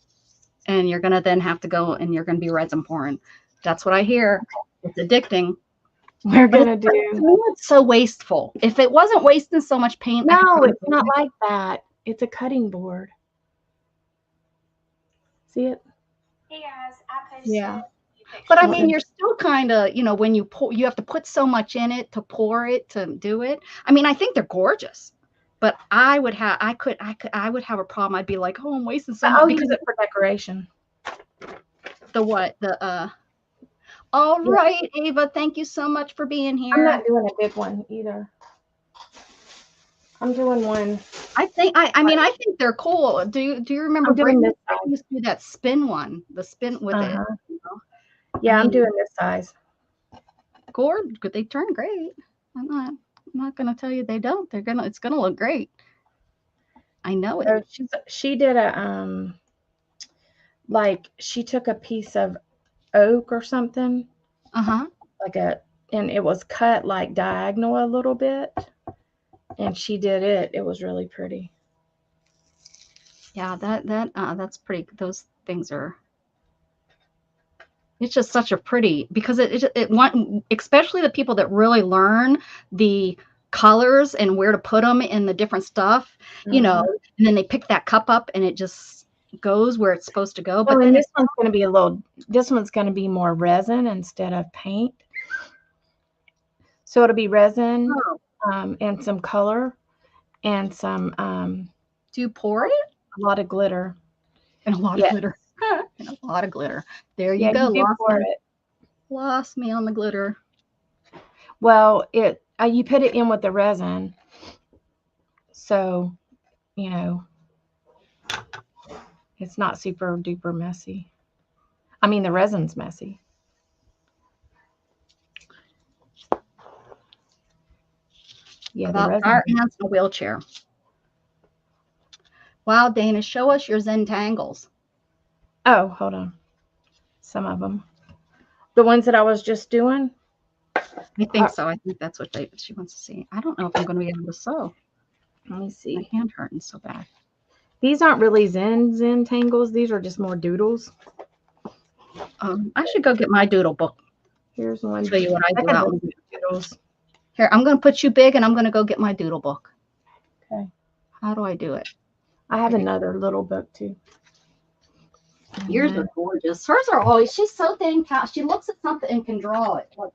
and you're gonna then have to go and you're gonna be resin pouring. That's what I hear. It's addicting. We're going to do. It's so wasteful. If it wasn't wasting so much paint, No, it's not like that. It's a cutting board. See it? Hey guys, I posted. Yeah. But I mean, you're still kind of, you know, when you pour, you have to put so much in it to pour it to do it. I mean, I think they're gorgeous, but I would have a problem. I'd be like, oh, I'm wasting so much. I'll use it for decoration. The what? All right, Ava, thank you so much for being here. I'm not doing a big one either. I'm doing one. I think I think they're cool. Do you remember I'm doing this I used to do that spin one, the spin with it. You know? Yeah, I'm doing this size. Good. They turn great. I'm not gonna tell you they don't. It's gonna look great. I know it. So she did a like she took a piece of oak or something. And it was cut like diagonal a little bit. And she did it. It was really pretty. Yeah, that's pretty. Those things are. It's just such a pretty because it want especially the people that really learn the colors and where to put them in the different stuff, you know, and then they pick that cup up and it just goes where it's supposed to go. But then this one's going to be this one's going to be more resin instead of paint. So it'll be resin and some color and some. Do you pour it? A lot of glitter. And a lot of glitter. And a lot of glitter. There you go. Lost me on the glitter. Well, you put it in with the resin. So, you know, it's not super duper messy. I mean, the resin's messy. Yeah, our aunt's in a wheelchair. Wow, Dana, show us your Zentangles. Oh, hold on. Some of them. The ones that I was just doing? I think so. I think that's what she wants to see. I don't know if I'm going to be able to sew. Let me see. My hand hurting so bad. These aren't really Zentangles. These are just more doodles. I should go get my doodle book. Here's one. Show you what I do out with doodles. Here, I'm going to put you big, and I'm going to go get my doodle book. Okay. How do I do it? I have another little book too. Yours are gorgeous. Hers are always. She's so dang talented. She looks at something and can draw it. Like,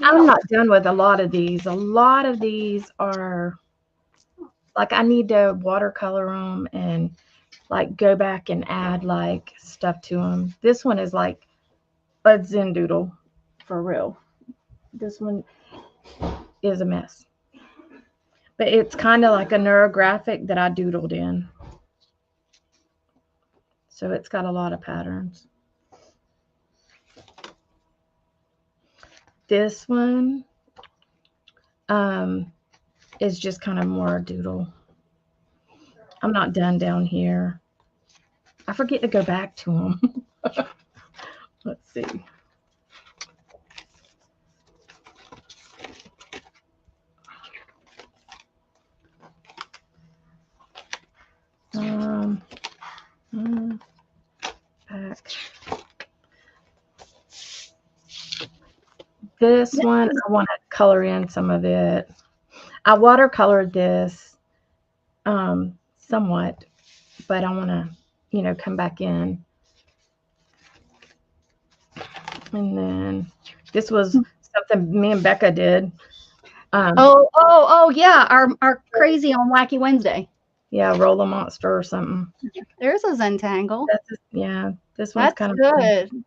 I'm not done with a lot of these. A lot of these are like I need to watercolor them and like go back and add like stuff to them. This one is like a Zen doodle for real. This one is a mess, but it's kind of like a neurographic that I doodled in. So it's got a lot of patterns. This one is just kind of more a doodle. I'm not done down here. I forget to go back to them. Let's see. Back. This one, I want to color in some of it. I watercolored this somewhat, but I want to, you know, come back in. And then this was something me and Becca did. Yeah, our crazy on Wacky Wednesday. Yeah, roll a monster or something. There's a Zentangle. Yeah, this one's kind of good. Fun.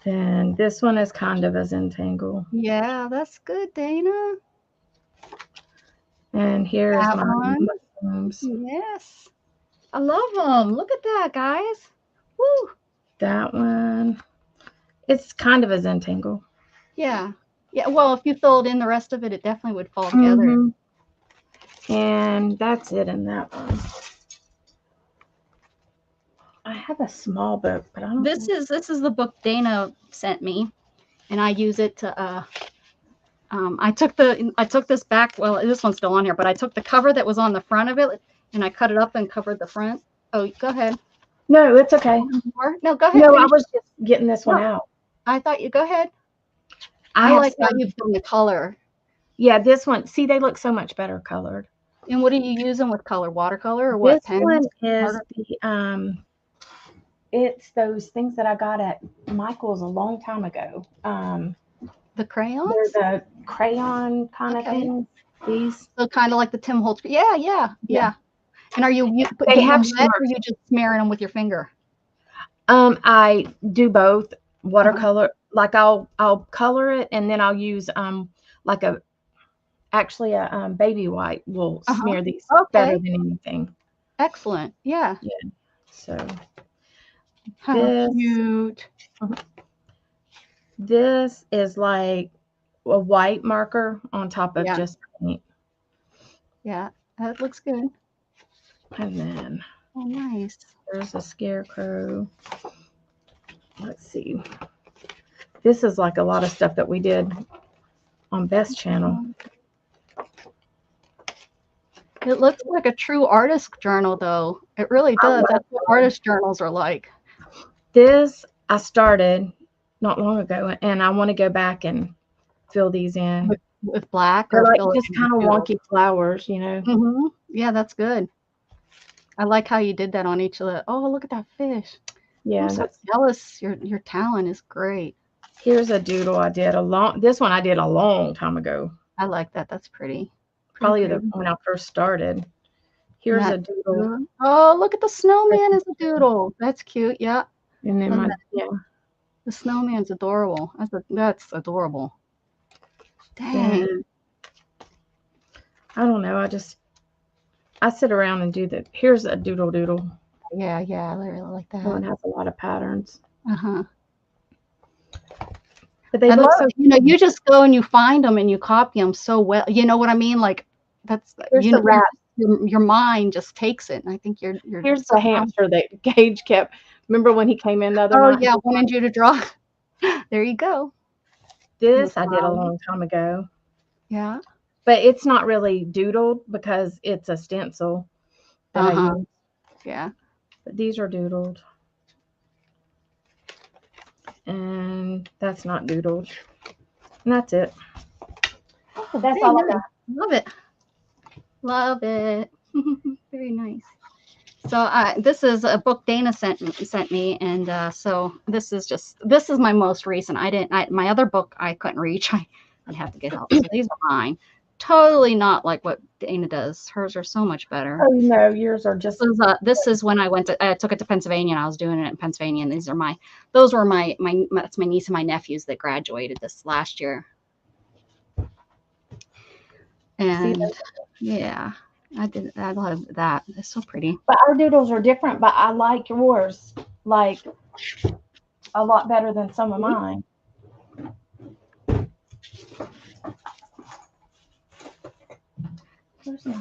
And this one is kind of a Zentangle. Yeah, that's good, Dana. And here's that my one. mushrooms. Yes, I love them. Look at that, guys. Woo. That one. It's kind of a Zentangle. Yeah. Yeah. Well, if you filled in the rest of it, it definitely would fall together. Mm-hmm. And that's it in that one. I have a small book, but I don't. This is the book Dana sent me, and I use it to. I took this back. Well, this one's still on here, but I took the cover that was on the front of it, and I cut it up and covered the front. Oh, go ahead. No, it's okay. No, go ahead. No, I was just getting this one out. I thought you go ahead. I like how you found the color. Yeah, this one. See, they look so much better colored. And what are you using with color? Watercolor or what? This one is the it's those things that I got at Michael's a long time ago. The crayons? They're the crayon kind of things. These. So kind of like the Tim Holtz. Yeah. And are you they have wet, or are you just smearing them with your finger? I do both. Watercolor, like I'll color it, and then I'll use like a baby white will smear these better than anything. Excellent. Yeah. So how cute. This is like a white marker on top of just paint. Yeah, that looks good. And then nice. There's a scarecrow. Let's see. This is like a lot of stuff that we did on Beth's channel. It looks like a true artist journal, though. It really does. That's what artist journals are like. This I started not long ago, and I want to go back and fill these in with black. They're like just kind of wonky flowers, you know. Yeah, that's good. I like how you did that on each of the. Oh, look at that fish. Yeah, I'm so jealous. Your talent is great. Here's a doodle I did this one I did a long time ago. I like that. That's pretty. Probably when I first started. Here's a doodle. Oh, look at the snowman is a doodle. That's cute. Yeah. And then the snowman's adorable. That's adorable. Dang. I don't know. I sit around and do that. Here's a doodle. Yeah, I really like that. That one has a lot of patterns. But they look so, you just go and you find them and you copy them so well. You know what I mean? Like that's your mind just takes it. And I think you're here's the hamster that Gage kept. Remember when he came in the other night? Oh yeah, wanted you to draw. There you go. This I did a long time ago. Yeah. But it's not really doodled because it's a stencil that I use. Yeah. But these are doodled. And that's not doodled. And that's it. Oh, that's all I got. Love it. Very nice. So this is a book Dana sent me, and so this is my most recent. My other book I couldn't reach. I'd have to get help. So these are mine. Totally not like what Dana does. Hers are so much better. Oh no, yours are just. This is when I took it to Pennsylvania, and I was doing it in Pennsylvania, and those were my that's my niece and my nephews that graduated this last year. And yeah, I love that. It's so pretty. But our doodles are different, but I like yours like a lot better than some of mine.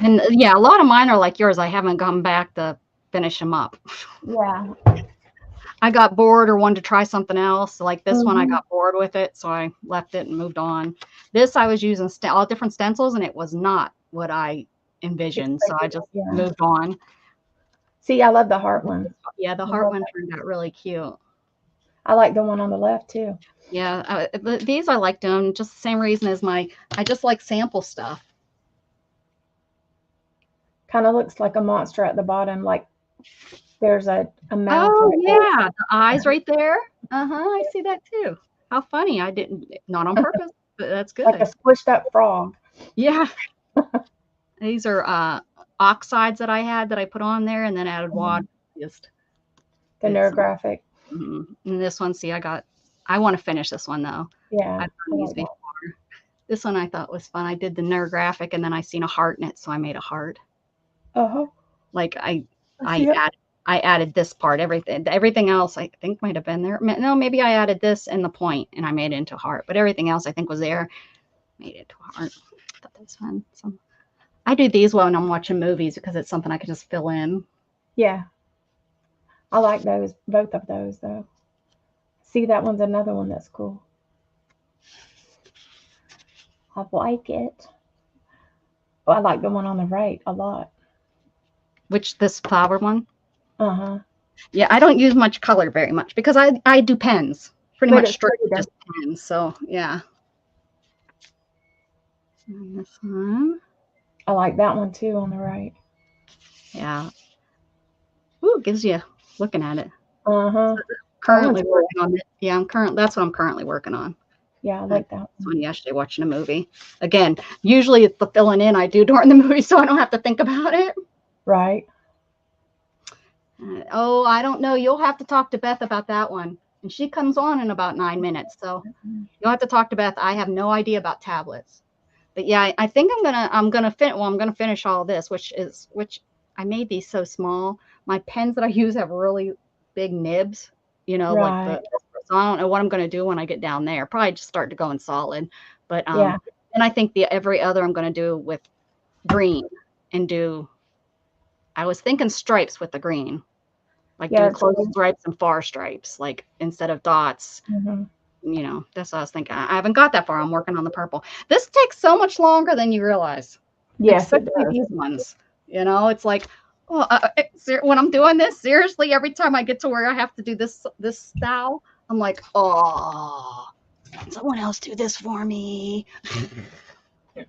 And yeah, a lot of mine are like yours. I haven't gone back to finish them up. Yeah. I got bored or wanted to try something else. Like this one, I got bored with it, so I left it and moved on. This, I was using all different stencils, and it was not what I envisioned, so I just moved on. See, I love the heart one. Yeah, the heart one turned out really cute. I like the one on the left too. Yeah, these I like them just the same reason as I just like sample stuff. Kind of looks like a monster at the bottom, like there's a mouth. Oh yeah, the eyes right there. I see that too. How funny! I didn't, not on purpose, but that's good. Like a squished up frog. Yeah. These are oxides that I had that I put on there, and then added water. Just the neurographic. And this one, see, I want to finish this one though. Yeah. I've done these before. This one I thought was fun. I did the neurographic, and then I seen a heart in it, so I made a heart. Like I added this part. Everything else I think might have been there. No, maybe I added this and the point, and I made it into a heart. But everything else I think was there. Made it to a heart. I thought that was fun. So I do these when I'm watching movies because it's something I can just fill in. Yeah. I like those, both of those though. See, that one's another one that's cool. I like it. Oh, I like the one on the right a lot. Which, this flower one? Yeah, I don't use much color very much because I do pens. Pretty much strictly just pens. So yeah. And this one. I like that one too on the right. Yeah. Ooh, it gives you looking at it. Currently working on it. Yeah, that's what I'm currently working on. Yeah, I like that one yesterday watching a movie. Again, usually it's the filling in I do during the movie, so I don't have to think about it. Right. Oh, I don't know. You'll have to talk to Beth about that one. And she comes on in about 9 minutes. So you'll have to talk to Beth. I have no idea about tablets. But yeah, I think I'm gonna finish all this, which I made these so small. My pens that I use have really big nibs, like so I don't know what I'm gonna do when I get down there. Probably just start to go in solid. But and I think every other I'm gonna do with green and I was thinking stripes with the green. Like do close stripes and far stripes, like instead of dots. That's what I was thinking. I haven't got that far. I'm working on the purple. This takes so much longer than you realize. Yes, especially these ones. It's like, when I'm doing this, seriously, every time I get to where I have to do this style, I'm like, oh, can someone else do this for me?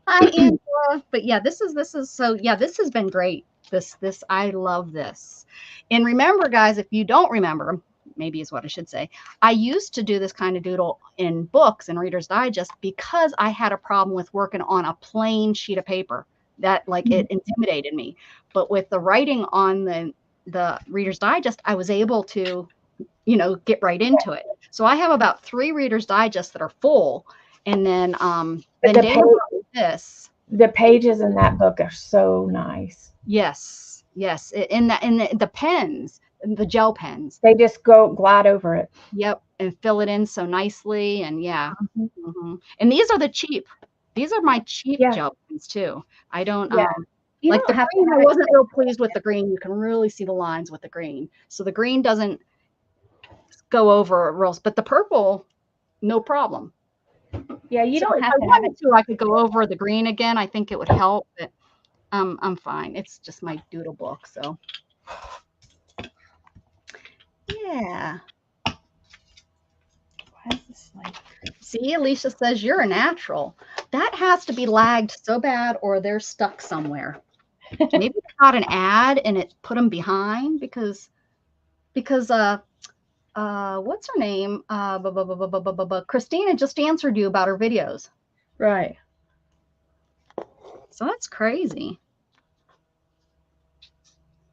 Hi, Angela. But yeah, this has been great. This I love this. And remember, guys, if you don't remember, maybe is what I should say, I used to do this kind of doodle in books and Reader's Digest because I had a problem with working on a plain sheet of paper that it intimidated me. But with the writing on the Reader's Digest, I was able to, get right into it. So I have about 3 Reader's Digests that are full. And then the pages in that book are so nice. Yes. In the pens, the gel pens, they just glide over it. Yep, and fill it in so nicely. And and these are these are my cheap gel pens too. I don't like the green. I wasn't real pleased with the green. You can really see the lines with the green, so the green doesn't go over real, but the purple, no problem. Yeah, you don't have to have it too. I could go over the green again. I think it would help, but I'm fine. It's just my doodle book, so yeah. Why is this see, Alicia says you're a natural. That has to be lagged so bad, or they're stuck somewhere. Maybe they got an ad and it put them behind because what's her name? Christina just answered you about her videos. Right. So that's crazy.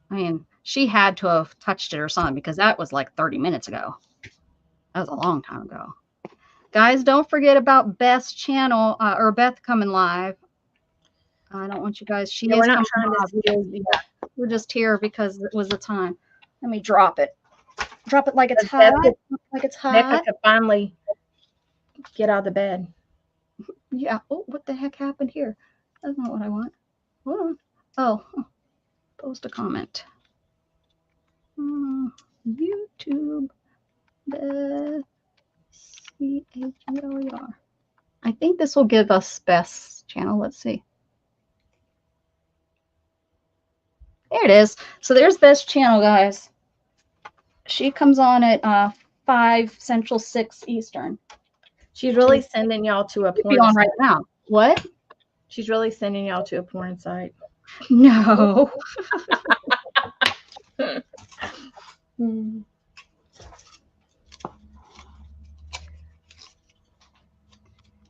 I mean, she had to have touched it or something because that was like 30 minutes ago. That was a long time ago. Guys, don't forget about Beth's channel or Beth coming live. I don't want you guys. We're not trying to. We're just here because it was the time. Let me drop it. Drop it like it's hot. Like it's hot. Becca could finally get out of the bed. Yeah. Oh, what the heck happened here? That's not what I want. Hold on. Oh, post a comment. YouTube. C-H-E-L-E-R. I think this will give us best channel. Let's see. There it is. So there's best channel, guys. She comes on at 5 Central, 6 Eastern. She's really sending y'all to a porn Be on site. right now. What? She's really sending y'all to a porn site. No.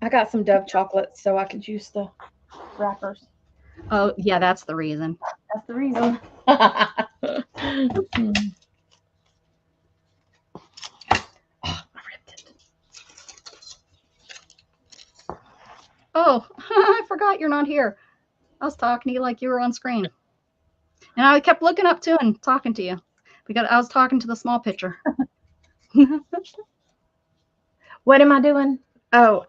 I got some Dove chocolates so I could use the wrappers. Oh, yeah, that's the reason. That's the reason. Oh, I forgot you're not here. I was talking to you like you were on screen. And I kept looking up too and talking to you because I was talking to the small picture. What am I doing? Oh,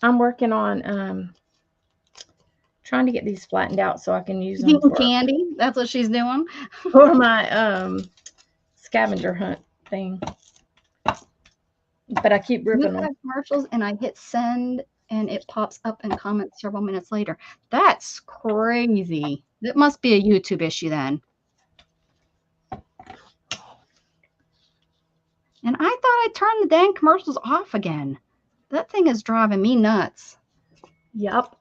I'm working on trying to get these flattened out so I can use them Eating candy. That's what she's doing. for my scavenger hunt thing. But I keep ripping them. Commercials and I hit send and it pops up and comments several minutes later. That's crazy. It must be a YouTube issue then. And I thought I turned the dang commercials off again. That thing is driving me nuts. Yep.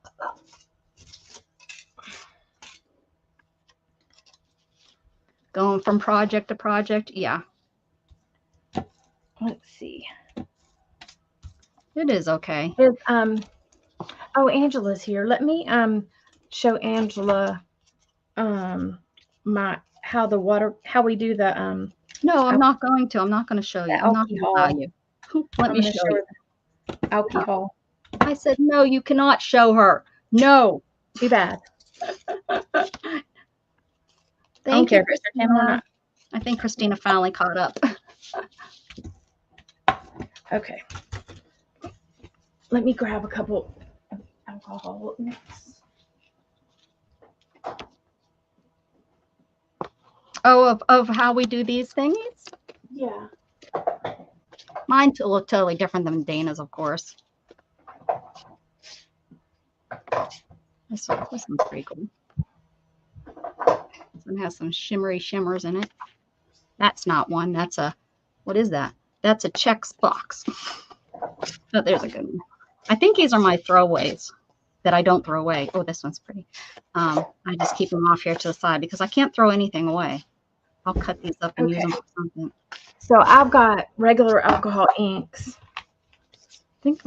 Going from project to project. Yeah. Let's see. It is okay. Oh, Angela's here. Let me show Angela how we do the No, I'm not going to. I'm not going to show you. I'm not going to allow you. Let me show you. Alcohol. I said, no, you cannot show her. No. Too bad. Thank I don't care if it's her channel or not. I think Christina finally caught up. Okay. Let me grab a couple of alcohol mix. Oh, of how we do these things? Yeah. Mine look totally different than Dana's, of course. This one's pretty cool. This one has some shimmery shimmers in it. That's not one. That's a, what is that? That's a Chex box. Oh, there's a good one. I think these are my throwaways that I don't throw away. Oh, this one's pretty. I just keep them off here to the side because I can't throw anything away. I'll cut these up and use them for something. So I've got regular alcohol inks. I think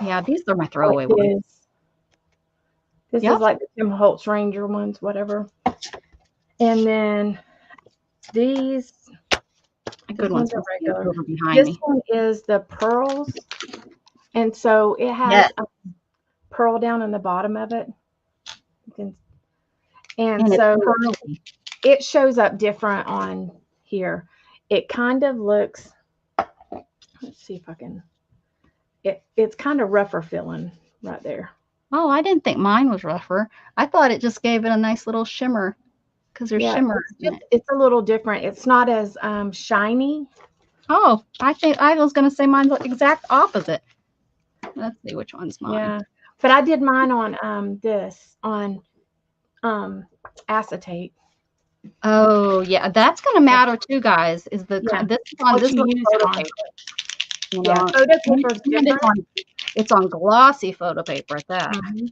yeah, these are my throwaway ones. This is like the Tim Holtz Ranger ones, whatever. And then these good ones are regular. Over behind me. One is the pearls. And so it has a pearl down in the bottom of it. And so it shows up different on here. It kind of looks, let's see if I can, it's kind of rougher feeling right there. Oh, I didn't think mine was rougher. I thought it just gave it a nice little shimmer because there's shimmer in it. It's a little different. It's not as shiny. Oh, I think I was going to say mine's the exact opposite. Let's see which one's mine. Yeah, but I did mine on this, on acetate. Oh, yeah, that's going to matter too, guys. Is the this one, this is photo paper. You know, photo paper is different. It's on glossy photo paper at that. Mm-hmm.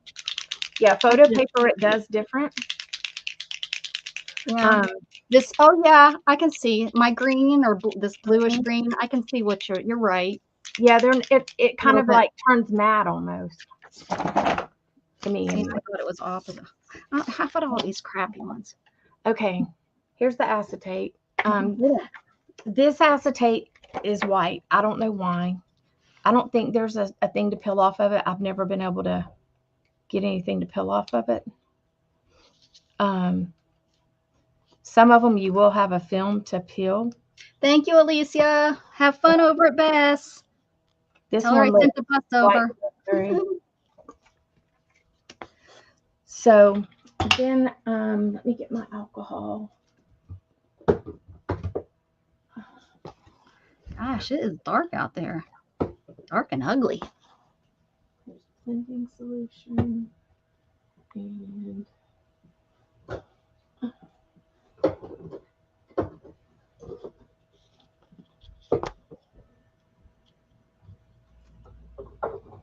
Yeah, photo paper, it does different. Yeah. This, oh yeah, I can see my green or this bluish green. I can see what you're right. Yeah, it kind of like turns matte almost to me. I thought it was opposite. How about all these crappy ones? Okay, here's the acetate. This acetate is white. I don't know why. I don't think there's a thing to peel off of it. I've never been able to get anything to peel off of it. Some of them you will have a film to peel. Thank you, Alicia. Have fun over at Bess. This Tell her I sent the bus over. So then let me get my alcohol. Gosh, it is dark out there. Dark and ugly. There's blending solution. And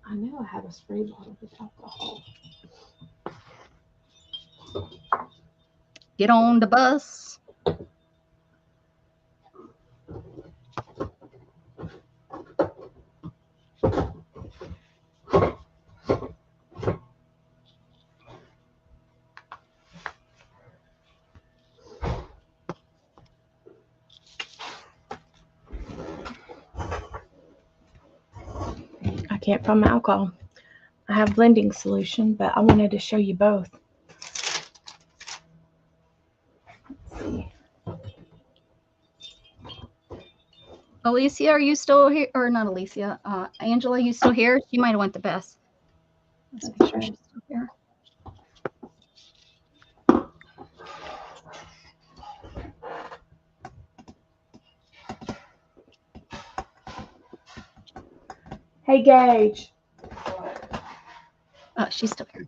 I know I have a spray bottle with alcohol. Get on the bus. I can't find my alcohol. I have blending solution, but I wanted to show you both. Let's see. Alicia, are you still here? Or not Alicia? Angela, are you still here? She might have went to Best. Let's make sure she's still here. Hey, Gage. Oh, she's still here.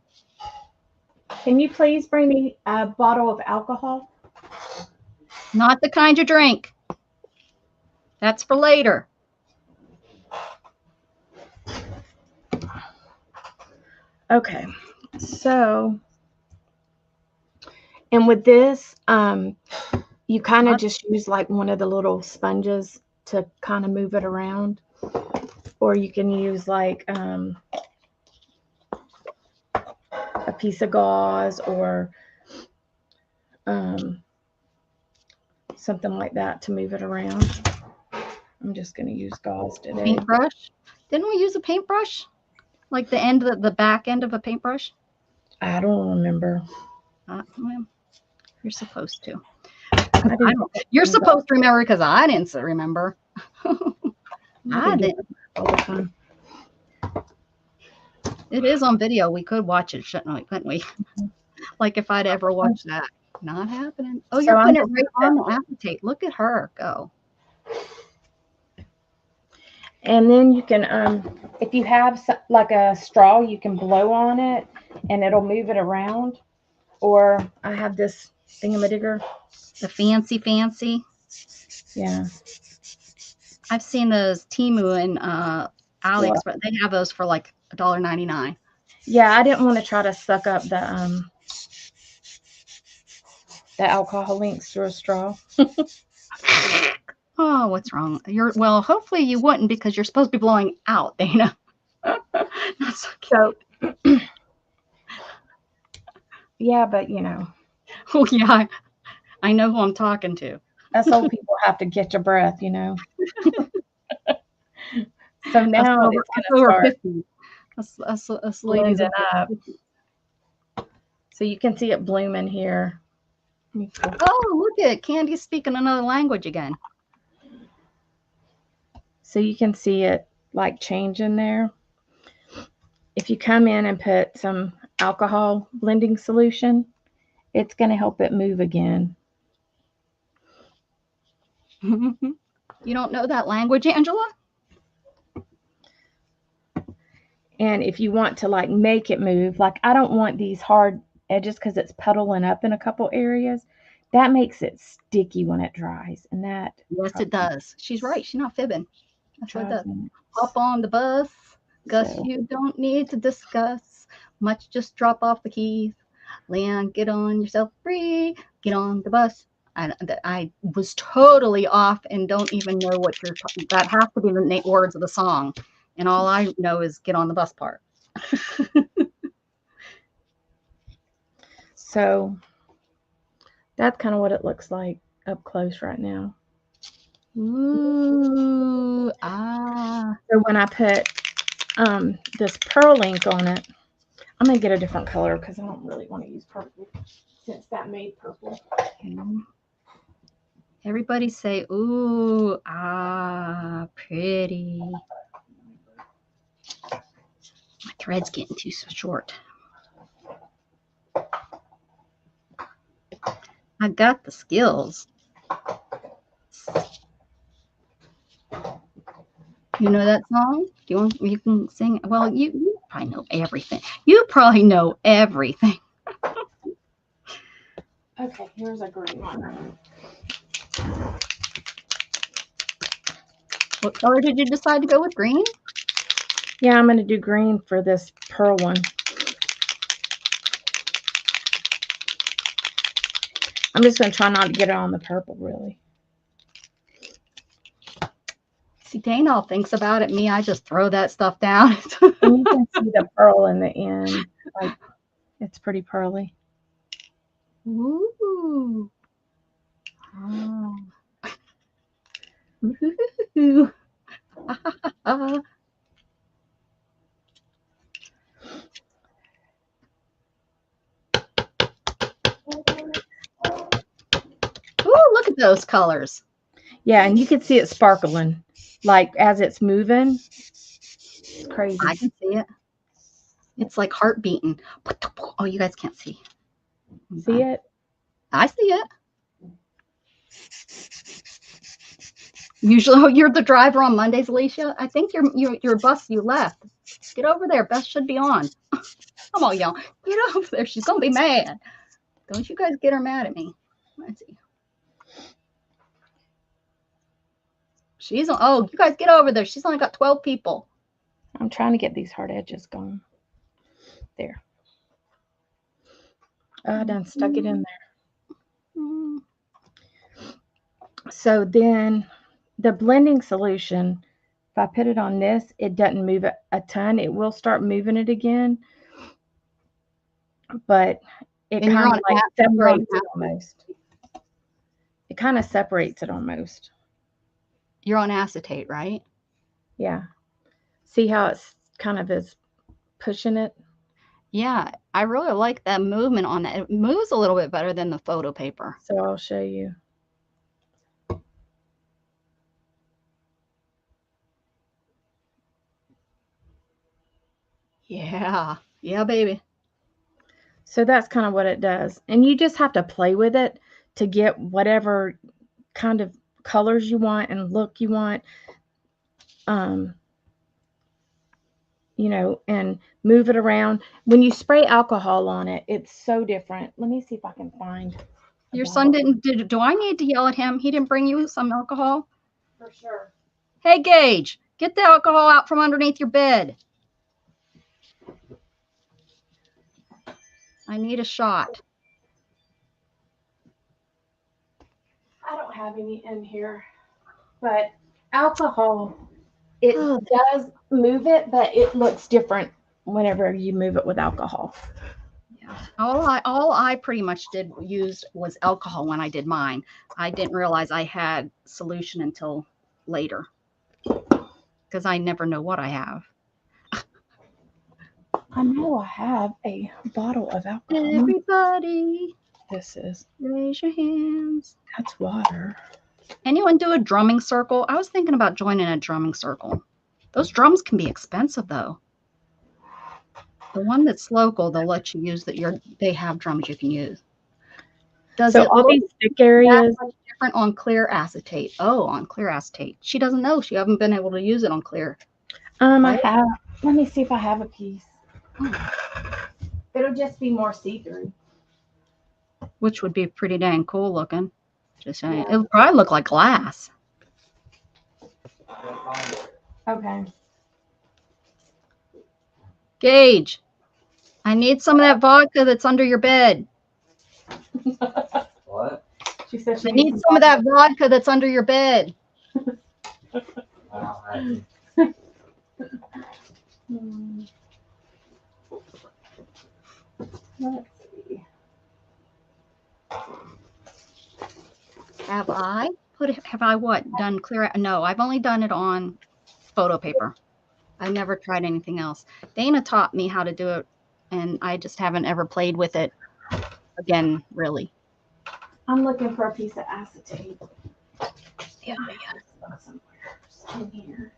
Can you please bring me a bottle of alcohol? Not the kind you drink. That's for later. Okay, so, and with this, you kind of just use like one of the little sponges to kind of move it around, or you can use like a piece of gauze or something like that to move it around. I'm just going to use gauze today. Paintbrush. Didn't we use a paintbrush? Like the end of the back end of a paintbrush? I don't remember. Well, you're supposed to. I You're supposed to remember because I didn't remember. I didn't. All the time. It is on video. We could watch it, shouldn't we? Couldn't we? Like if I'd ever watched that. Not happening. Oh, you're putting it right on the acetate. Look at her go. And then you can, if you have like a straw, you can blow on it and it'll move it around. Or I have this thingamaddigger. The fancy. Yeah. I've seen those Temu and Alex, but they have those for like $1.99. Yeah, I didn't want to try to suck up the alcohol links through a straw. Oh, what's wrong? Well, hopefully you wouldn't because you're supposed to be blowing out, Dana. That's so yeah, but you know. Oh yeah, I know who I'm talking to. Us old people have to get your breath, you know. So now it's gonna start us ladies up. So you can see it blooming here. Oh, look at Candy's speaking another language again. So you can see it like changing there. If you come in and put some alcohol blending solution, it's going to help it move again. You don't know that language, Angela? And if you want to like make it move, like I don't want these hard edges because it's puddling up in a couple areas. That makes it sticky when it dries. And that. Yes, it does. She's right. She's not fibbing. That's what it does. It. Hop on the bus. Gus, So. you don't need to discuss much. Just drop off the keys. Leon, get on yourself free. Get on the bus. I was totally off and don't even know what you're talking about. That has to be the words of the song. And all I know is get on the bus part. So that's kind of what it looks like up close right now. Ooh, ah. So when I put this pearl ink on it, I'm going to get a different color because I don't really want to use purple since that made purple. Okay. Everybody say, ooh, ah, pretty. My thread's getting too short. I got the skills. You know that song? Do you want? You can sing it. Well, you probably know everything. You probably know everything. Okay, here's a green one. What color did you decide to go with? Green? Yeah, I'm going to do green for this pearl one. I'm just going to try not to get it on the purple, really. See, Dana all thinks about it. Me, I just throw that stuff down. And you can see the pearl in the end. Like, it's pretty pearly. Ooh. Oh. Ooh. Ooh, look at those colors. Yeah, and you can see it sparkling. Like, as it's moving. It's crazy. I can see it. It's like heart beating. Oh, you guys can't see. See it? I see it. Usually, oh, you're the driver on Mondays, Alicia. I think your bus you left. Get over there. Beth should be on. Come on, y'all. Get over there. She's gonna be mad. Don't you guys get her mad at me. Let's see. She's on. Oh, you guys get over there. She's only got 12 people. I'm trying to get these hard edges gone. There. I done stuck it in there. So then the blending solution, if I put it on this, it doesn't move it a ton. It will start moving it again. But it kind of like separates it almost. It kind of separates it almost. You're on acetate, right? Yeah. See how it's kind of is pushing it? Yeah, I really like that movement on that. It moves a little bit better than the photo paper. So I'll show you. Yeah. Yeah, baby. So that's kind of what it does. And you just have to play with it to get whatever kind of colors you want and look you want. You know, and move it around. When you spray alcohol on it, it's so different. Let me see if I can find. Your son do I need to yell at him? He didn't bring you some alcohol? For sure. Hey, Gage, get the alcohol out from underneath your bed. I need a shot. I don't have any in here, but alcohol, it does move it, but it looks different whenever you move it with alcohol. Yeah. All I pretty much used was alcohol when I did mine. I didn't realize I had solution until later because I never know what I have. I know I have a bottle of alcohol. Everybody, this is. Raise your hands. That's water. Anyone do a drumming circle? I was thinking about joining a drumming circle. Those drums can be expensive though. The one that's local, they'll let you use they have drums you can use. Does so it all look these thick areas different on clear acetate? Oh, on clear acetate. She doesn't know. She haven't been able to use it on clear. Right? I have. Let me see if I have a piece. It'll just be more see-through. Which would be pretty dang cool looking. Just saying. Yeah. It would probably look like glass. Okay. Gage, I need some of that vodka that's under your bed. What? She said I need some of that vodka that's under your bed. Wow. Let's see. Have I done clear? No, I've only done it on photo paper. I've never tried anything else. Dana taught me how to do it, and I just haven't ever played with it again, really. I'm looking for a piece of acetate. Yeah. Somewhere in here.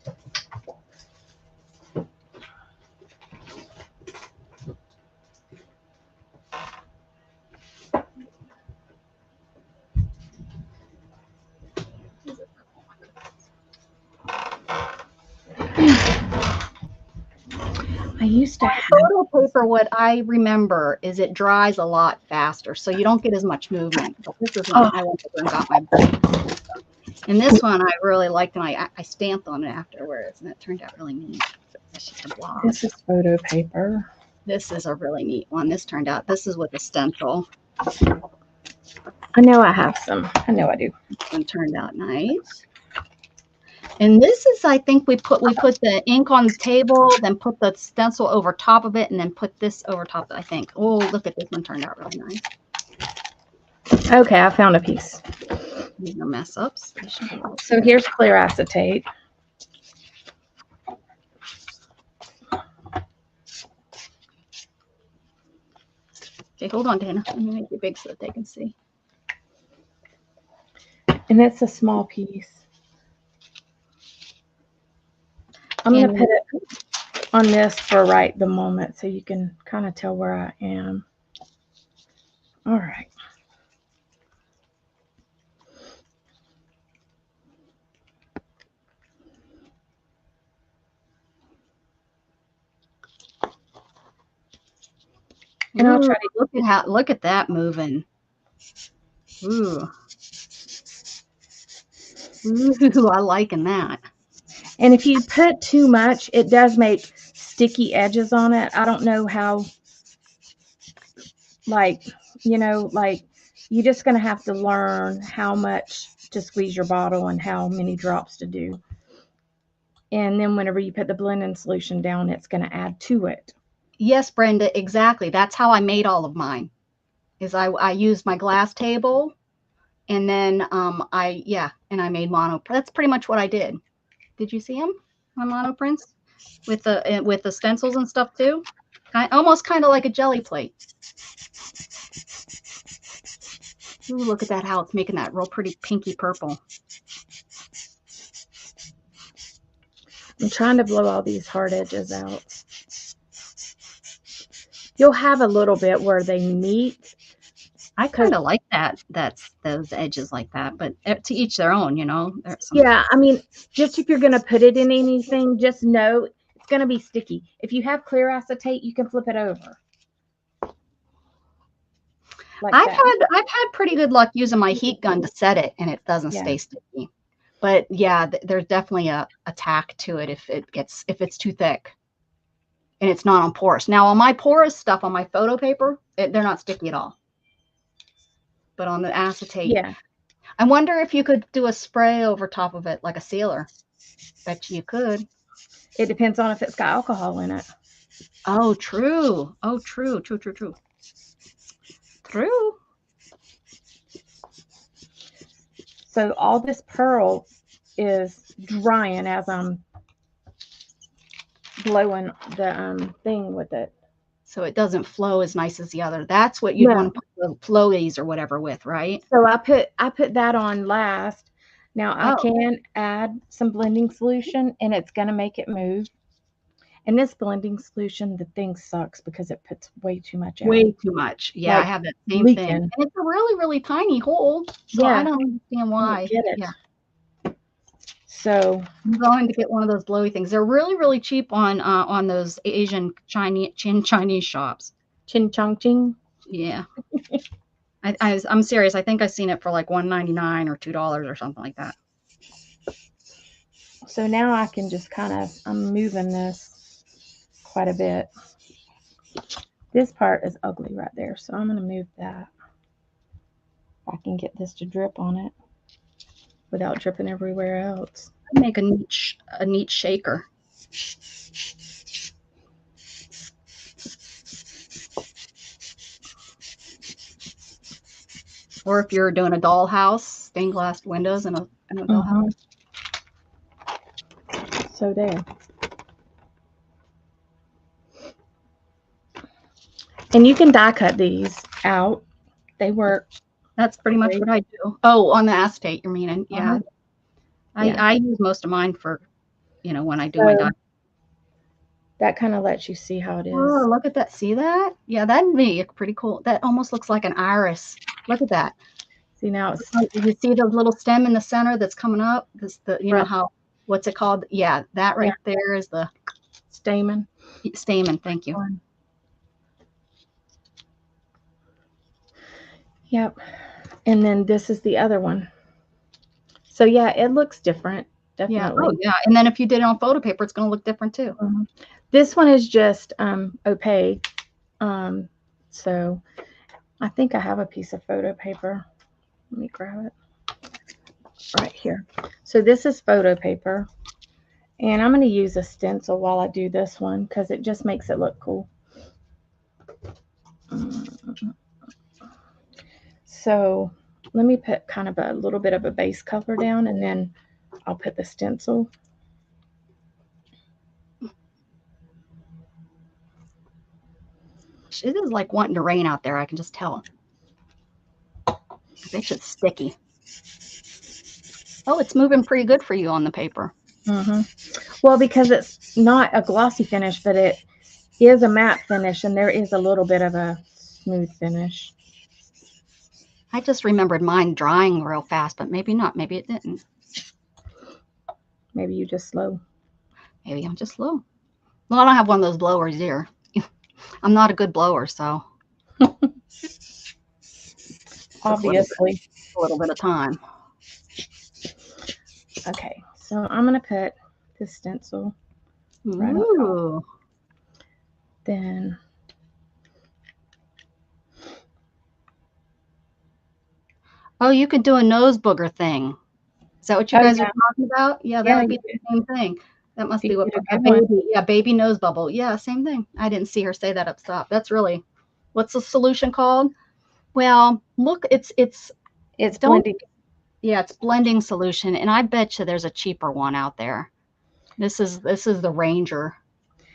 I used to have. Photo paper, what I remember is it dries a lot faster, so you don't get as much movement. But this is one I went over and got my. And this one I really liked, and I stamped on it afterwards, and it turned out really neat. It's just a blob. This is photo paper. This is a really neat one. This turned out. This is with a stencil. I know I have some. I know I do. This one turned out nice. And this is, I think we put the ink on the table, then put the stencil over top of it, and then put this over top, I think. Oh, look at this one, turned out really nice. Okay, I found a piece. These are mess ups. So here's clear acetate. Okay, hold on, Dana. Let me make it big so that they can see. And it's a small piece. I'm going to put it on this for right the moment so you can kind of tell where I am. All right. And I'll try to look at that moving. Ooh. Ooh, I liking that. And if you put too much, it does make sticky edges on it. I don't know how, like, you know, like you're just going to have to learn how much to squeeze your bottle and how many drops to do. And then whenever you put the blending solution down, it's going to add to it. Yes, Brenda, exactly. That's how I made all of mine. Is I used my glass table, and then I made mono. That's pretty much what I did. Did you see them on mono prints with the stencils and stuff too? Almost kind of like a jelly plate. Ooh, look at that, how it's making that real pretty pinky purple. I'm trying to blow all these hard edges out. You'll have a little bit where they meet. I kind of like those edges like that, but to each their own, you know. Yeah, I mean, just if you're going to put it in anything, just know it's going to be sticky. If you have clear acetate, you can flip it over. Like I've had pretty good luck using my heat gun to set it, and it doesn't stay sticky. But yeah, there's definitely a tack to it if it's too thick and it's not on porous. Now on my porous stuff on my photo paper, they're not sticky at all. But on the acetate, yeah. I wonder if you could do a spray over top of it like a sealer. Bet you could. It depends on if it's got alcohol in it. Oh, true. Oh, true. True. So all this pearl is drying as I'm blowing the thing with it. So it doesn't flow as nice as the other. That's what you'd want to put the flowies or whatever with, right? So I put that on last. Now I can add some blending solution, and it's going to make it move. And this blending solution, the thing sucks because it puts way too much out. Way too much. Yeah, like I have that same thing. And it's a really, really tiny hole. So I don't understand why. I get it. Yeah. So I'm going to get one of those blowy things. They're really, really cheap on those Asian Chinese shops. Chin chong ching. Yeah. I'm serious. I think I've seen it for like $1.99 or $2 or something like that. So now I can just I'm moving this quite a bit. This part is ugly right there, so I'm going to move that. I can get this to drip on it without dripping everywhere else. Make a neat shaker. Or if you're doing a dollhouse, stained glass windows in a dollhouse. So there. And you can die cut these out. They work. That's pretty much what I do. Oh, on the acetate, you're meaning. Yeah. I use most of mine for, when I do my die. That kind of lets you see how it is. Oh, look at that. See that? Yeah, that'd be pretty cool. That almost looks like an iris. Look at that. See now you see the little stem in the center that's coming up? Know how, what's it called? Yeah, that right there is the stamen. Stamen, thank you. Yep. And then this is the other one. So yeah, it looks different. Definitely. Yeah. Oh, yeah. And then if you did it on photo paper, it's going to look different too. This one is just opaque. So I think I have a piece of photo paper. Let me grab it right here. So this is photo paper. And I'm going to use a stencil while I do this one because it just makes it look cool. So let me put kind of a little bit of a base color down, and then I'll put the stencil. It is like wanting to rain out there. I can just tell. It's just sticky. Oh, it's moving pretty good for you on the paper. Well, because it's not a glossy finish, but it is a matte finish, and there is a little bit of a smooth finish. I just remembered mine drying real fast, but maybe not. Maybe it didn't. Maybe you're just slow. Maybe I'm just slow. Well, I don't have one of those blowers here. I'm not a good blower, so. Obviously. A little bit of time. Okay, so I'm going to put this stencil right on top. Then oh, you could do a nose booger thing. Is that what you guys are talking about? Yeah, that would be the same thing. That must be what baby nose bubble. Yeah, same thing. I didn't see her say that up top. That's really, what's the solution called? Well, look, it's blending. Yeah, it's blending solution, and I bet you there's a cheaper one out there. This is the Ranger,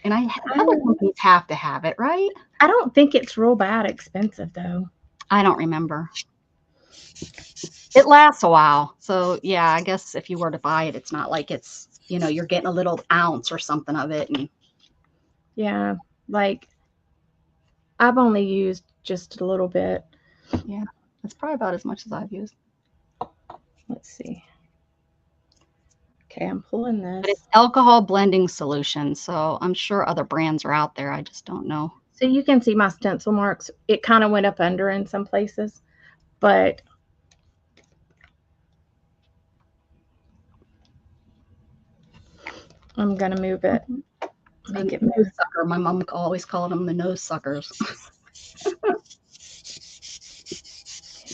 and other companies have to have it, right? I don't think it's real bad expensive though. I don't remember. It lasts a while, so yeah, I guess if you were to buy it, it's not like it's, you know, you're getting a little ounce or something of it. And yeah, like I've only used just a little bit. Yeah, that's probably about as much as I've used. Let's see. Okay, I'm pulling this. But it's alcohol blending solution, so I'm sure other brands are out there. I just don't know. So you can see my stencil marks. It kind of went up under in some places, but I'm going to move it. Make it nose sucker. My mom always called them the nose suckers.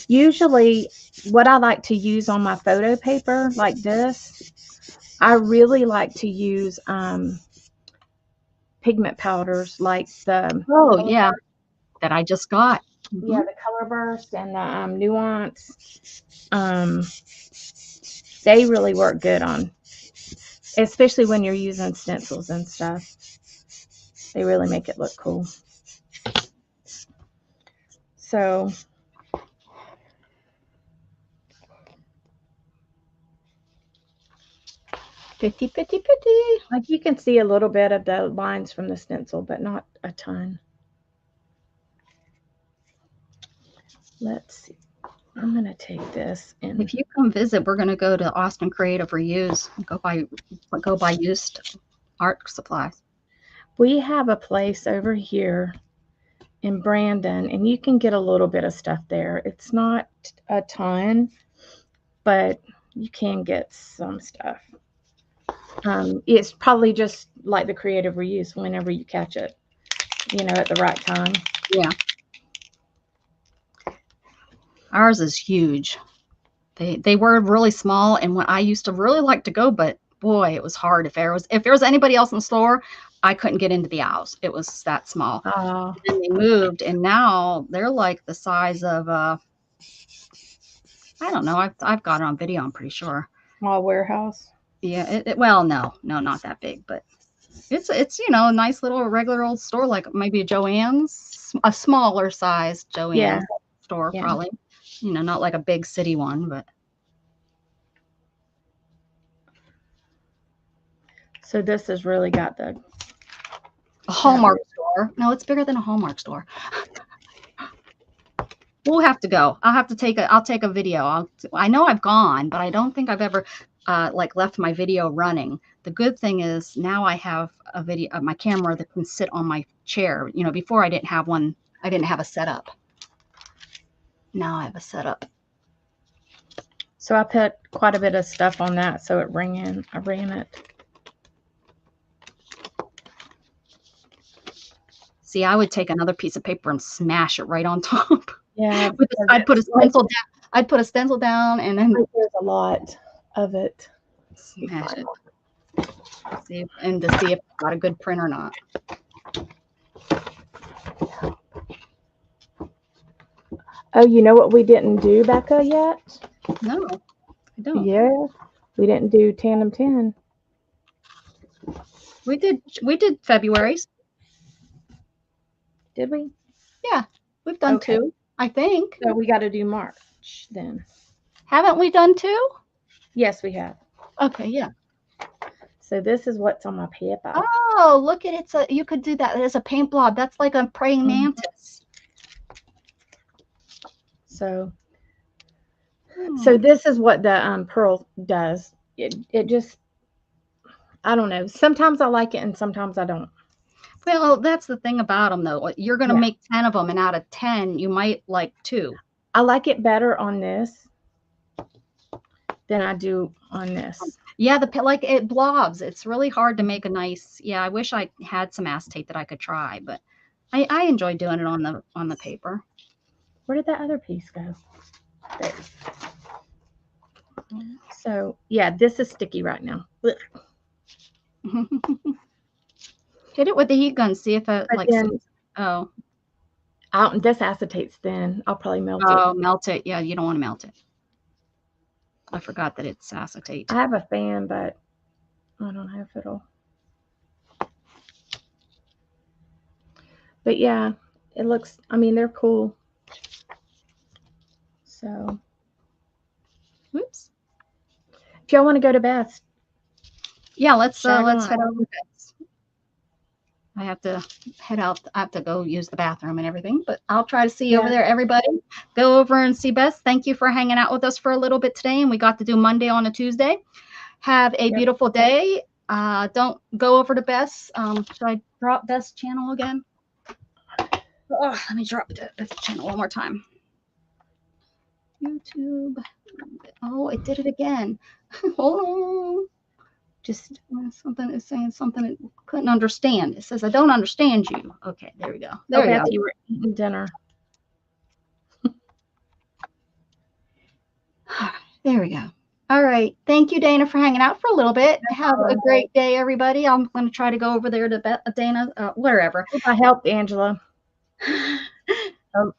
Usually what I like to use on my photo paper like this, I really like to use pigment powders like the that I just got. Yeah, the Color Burst and the Nuance. They really work good on, especially when you're using stencils and stuff. They really make it look cool. So Pitty. Like you can see a little bit of the lines from the stencil, but not a ton. Let's see. I'm going to take this. And if you come visit, we're going to go to Austin Creative Reuse and go buy used art supplies. We have a place over here in Brandon, and you can get a little bit of stuff there. It's not a ton, but you can get some stuff. It's probably just like the Creative Reuse whenever you catch it, you know, at the right time. Yeah. Ours is huge. They were really small, and when I used to really like to go, but boy, it was hard. If there was anybody else in the store, I couldn't get into the aisles. It was that small. And then they moved, and now they're like the size of I don't know. I've got it on video. I'm pretty sure. Small warehouse. Yeah. Well, no, not that big, but it's you know, a nice little regular old store, like maybe a Joann's, a smaller size Joann's store, probably. You know, not like a big city one, but. So this has really got a Hallmark store. No, it's bigger than a Hallmark store. We'll have to go. I'll take a video. I know I've gone, but I don't think I've ever. like left my video running. The good thing is now I have a video of my camera that can sit on my chair. You know, before I didn't have one. I didn't have a setup. Now I have a setup. So I put quite a bit of stuff on that so it ran in. I ran it. See, I would take another piece of paper and smash it right on top. Yeah. I'd put a stencil down. I'd put a stencil down and then there's a lot of it. Smash it. See, and to see if I've got a good print or not. Oh, you know what we didn't do, Becca, yet? No, I don't. Yeah, we didn't do Tandem 10. We did February's. Did we? Yeah, we've done Okay. 2, I think. So we got to do March then. Haven't we done 2? Yes, we have. Okay, yeah. So this is what's on my paper. Oh, look at it. You could do that as a paint blob. That's like a praying mantis. So this is what the pearl does. It just, I don't know. Sometimes I like it and sometimes I don't. Well, that's the thing about them, though. You're going to make 10 of them, and out of 10, you might like 2. I like it better on this than I do on this. Yeah, like it blobs. It's really hard to make a nice. Yeah, I wish I had some acetate that I could try, but I enjoy doing it on the paper. Where did that other piece go? There. So yeah, this is sticky right now. Hit it with the heat gun. See if it But like. then, oh, this acetate's thin. I'll probably melt it. Oh, melt it. Yeah, you don't want to melt it. I forgot that it's acetate. I have a fan, but I don't know if it'll. But yeah, it looks. I mean, they're cool. So, Whoops. if y'all want to go to Beth's, Yeah, let's Shag head on. over to Beth's. I have to head out. I have to go use the bathroom and everything, but I'll try to see you over there. Everybody, go over and see Beth. Thank you for hanging out with us for a little bit today, and we got to do Monday on a Tuesday. Have a beautiful day. Don't go over to Beth's. Should I drop Beth's channel again? Oh, let me drop Beth's channel one more time. YouTube. Oh, it did it again. Hold on. Just something is saying something it couldn't understand. It says, I don't understand you. Okay, there we go. There we go. You were eating dinner. There we go. All right. Thank you, Dana, for hanging out for a little bit. Have a great day, everybody. I'm going to try to go over there to Dana, wherever. I helped Angela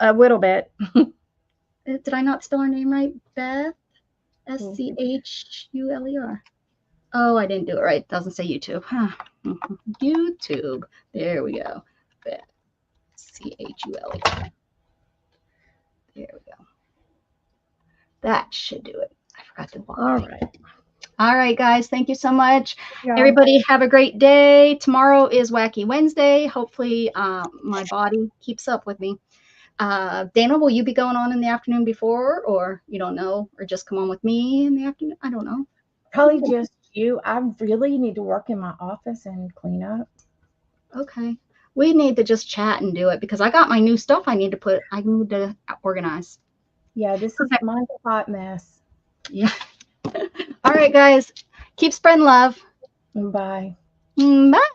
a little bit. Did I not spell her name right? Beth? SCHULER. Oh, I didn't do it right. It doesn't say YouTube. Huh. YouTube. There we go. Beth. CHULER. There we go. That should do it. I forgot to block. All right. All right, guys. Thank you so much. Yeah. Everybody have a great day. Tomorrow is Wacky Wednesday. Hopefully my body keeps up with me. Dana, will you be going on in the afternoon before, or you don't know, or just come on with me in the afternoon? I don't know. Probably just you. I really need to work in my office and clean up. Okay. We need to just chat and do it because I got my new stuff I need to organize. Yeah, this is my hot mess. Yeah. All right, guys. Keep spreading love. Bye. Bye.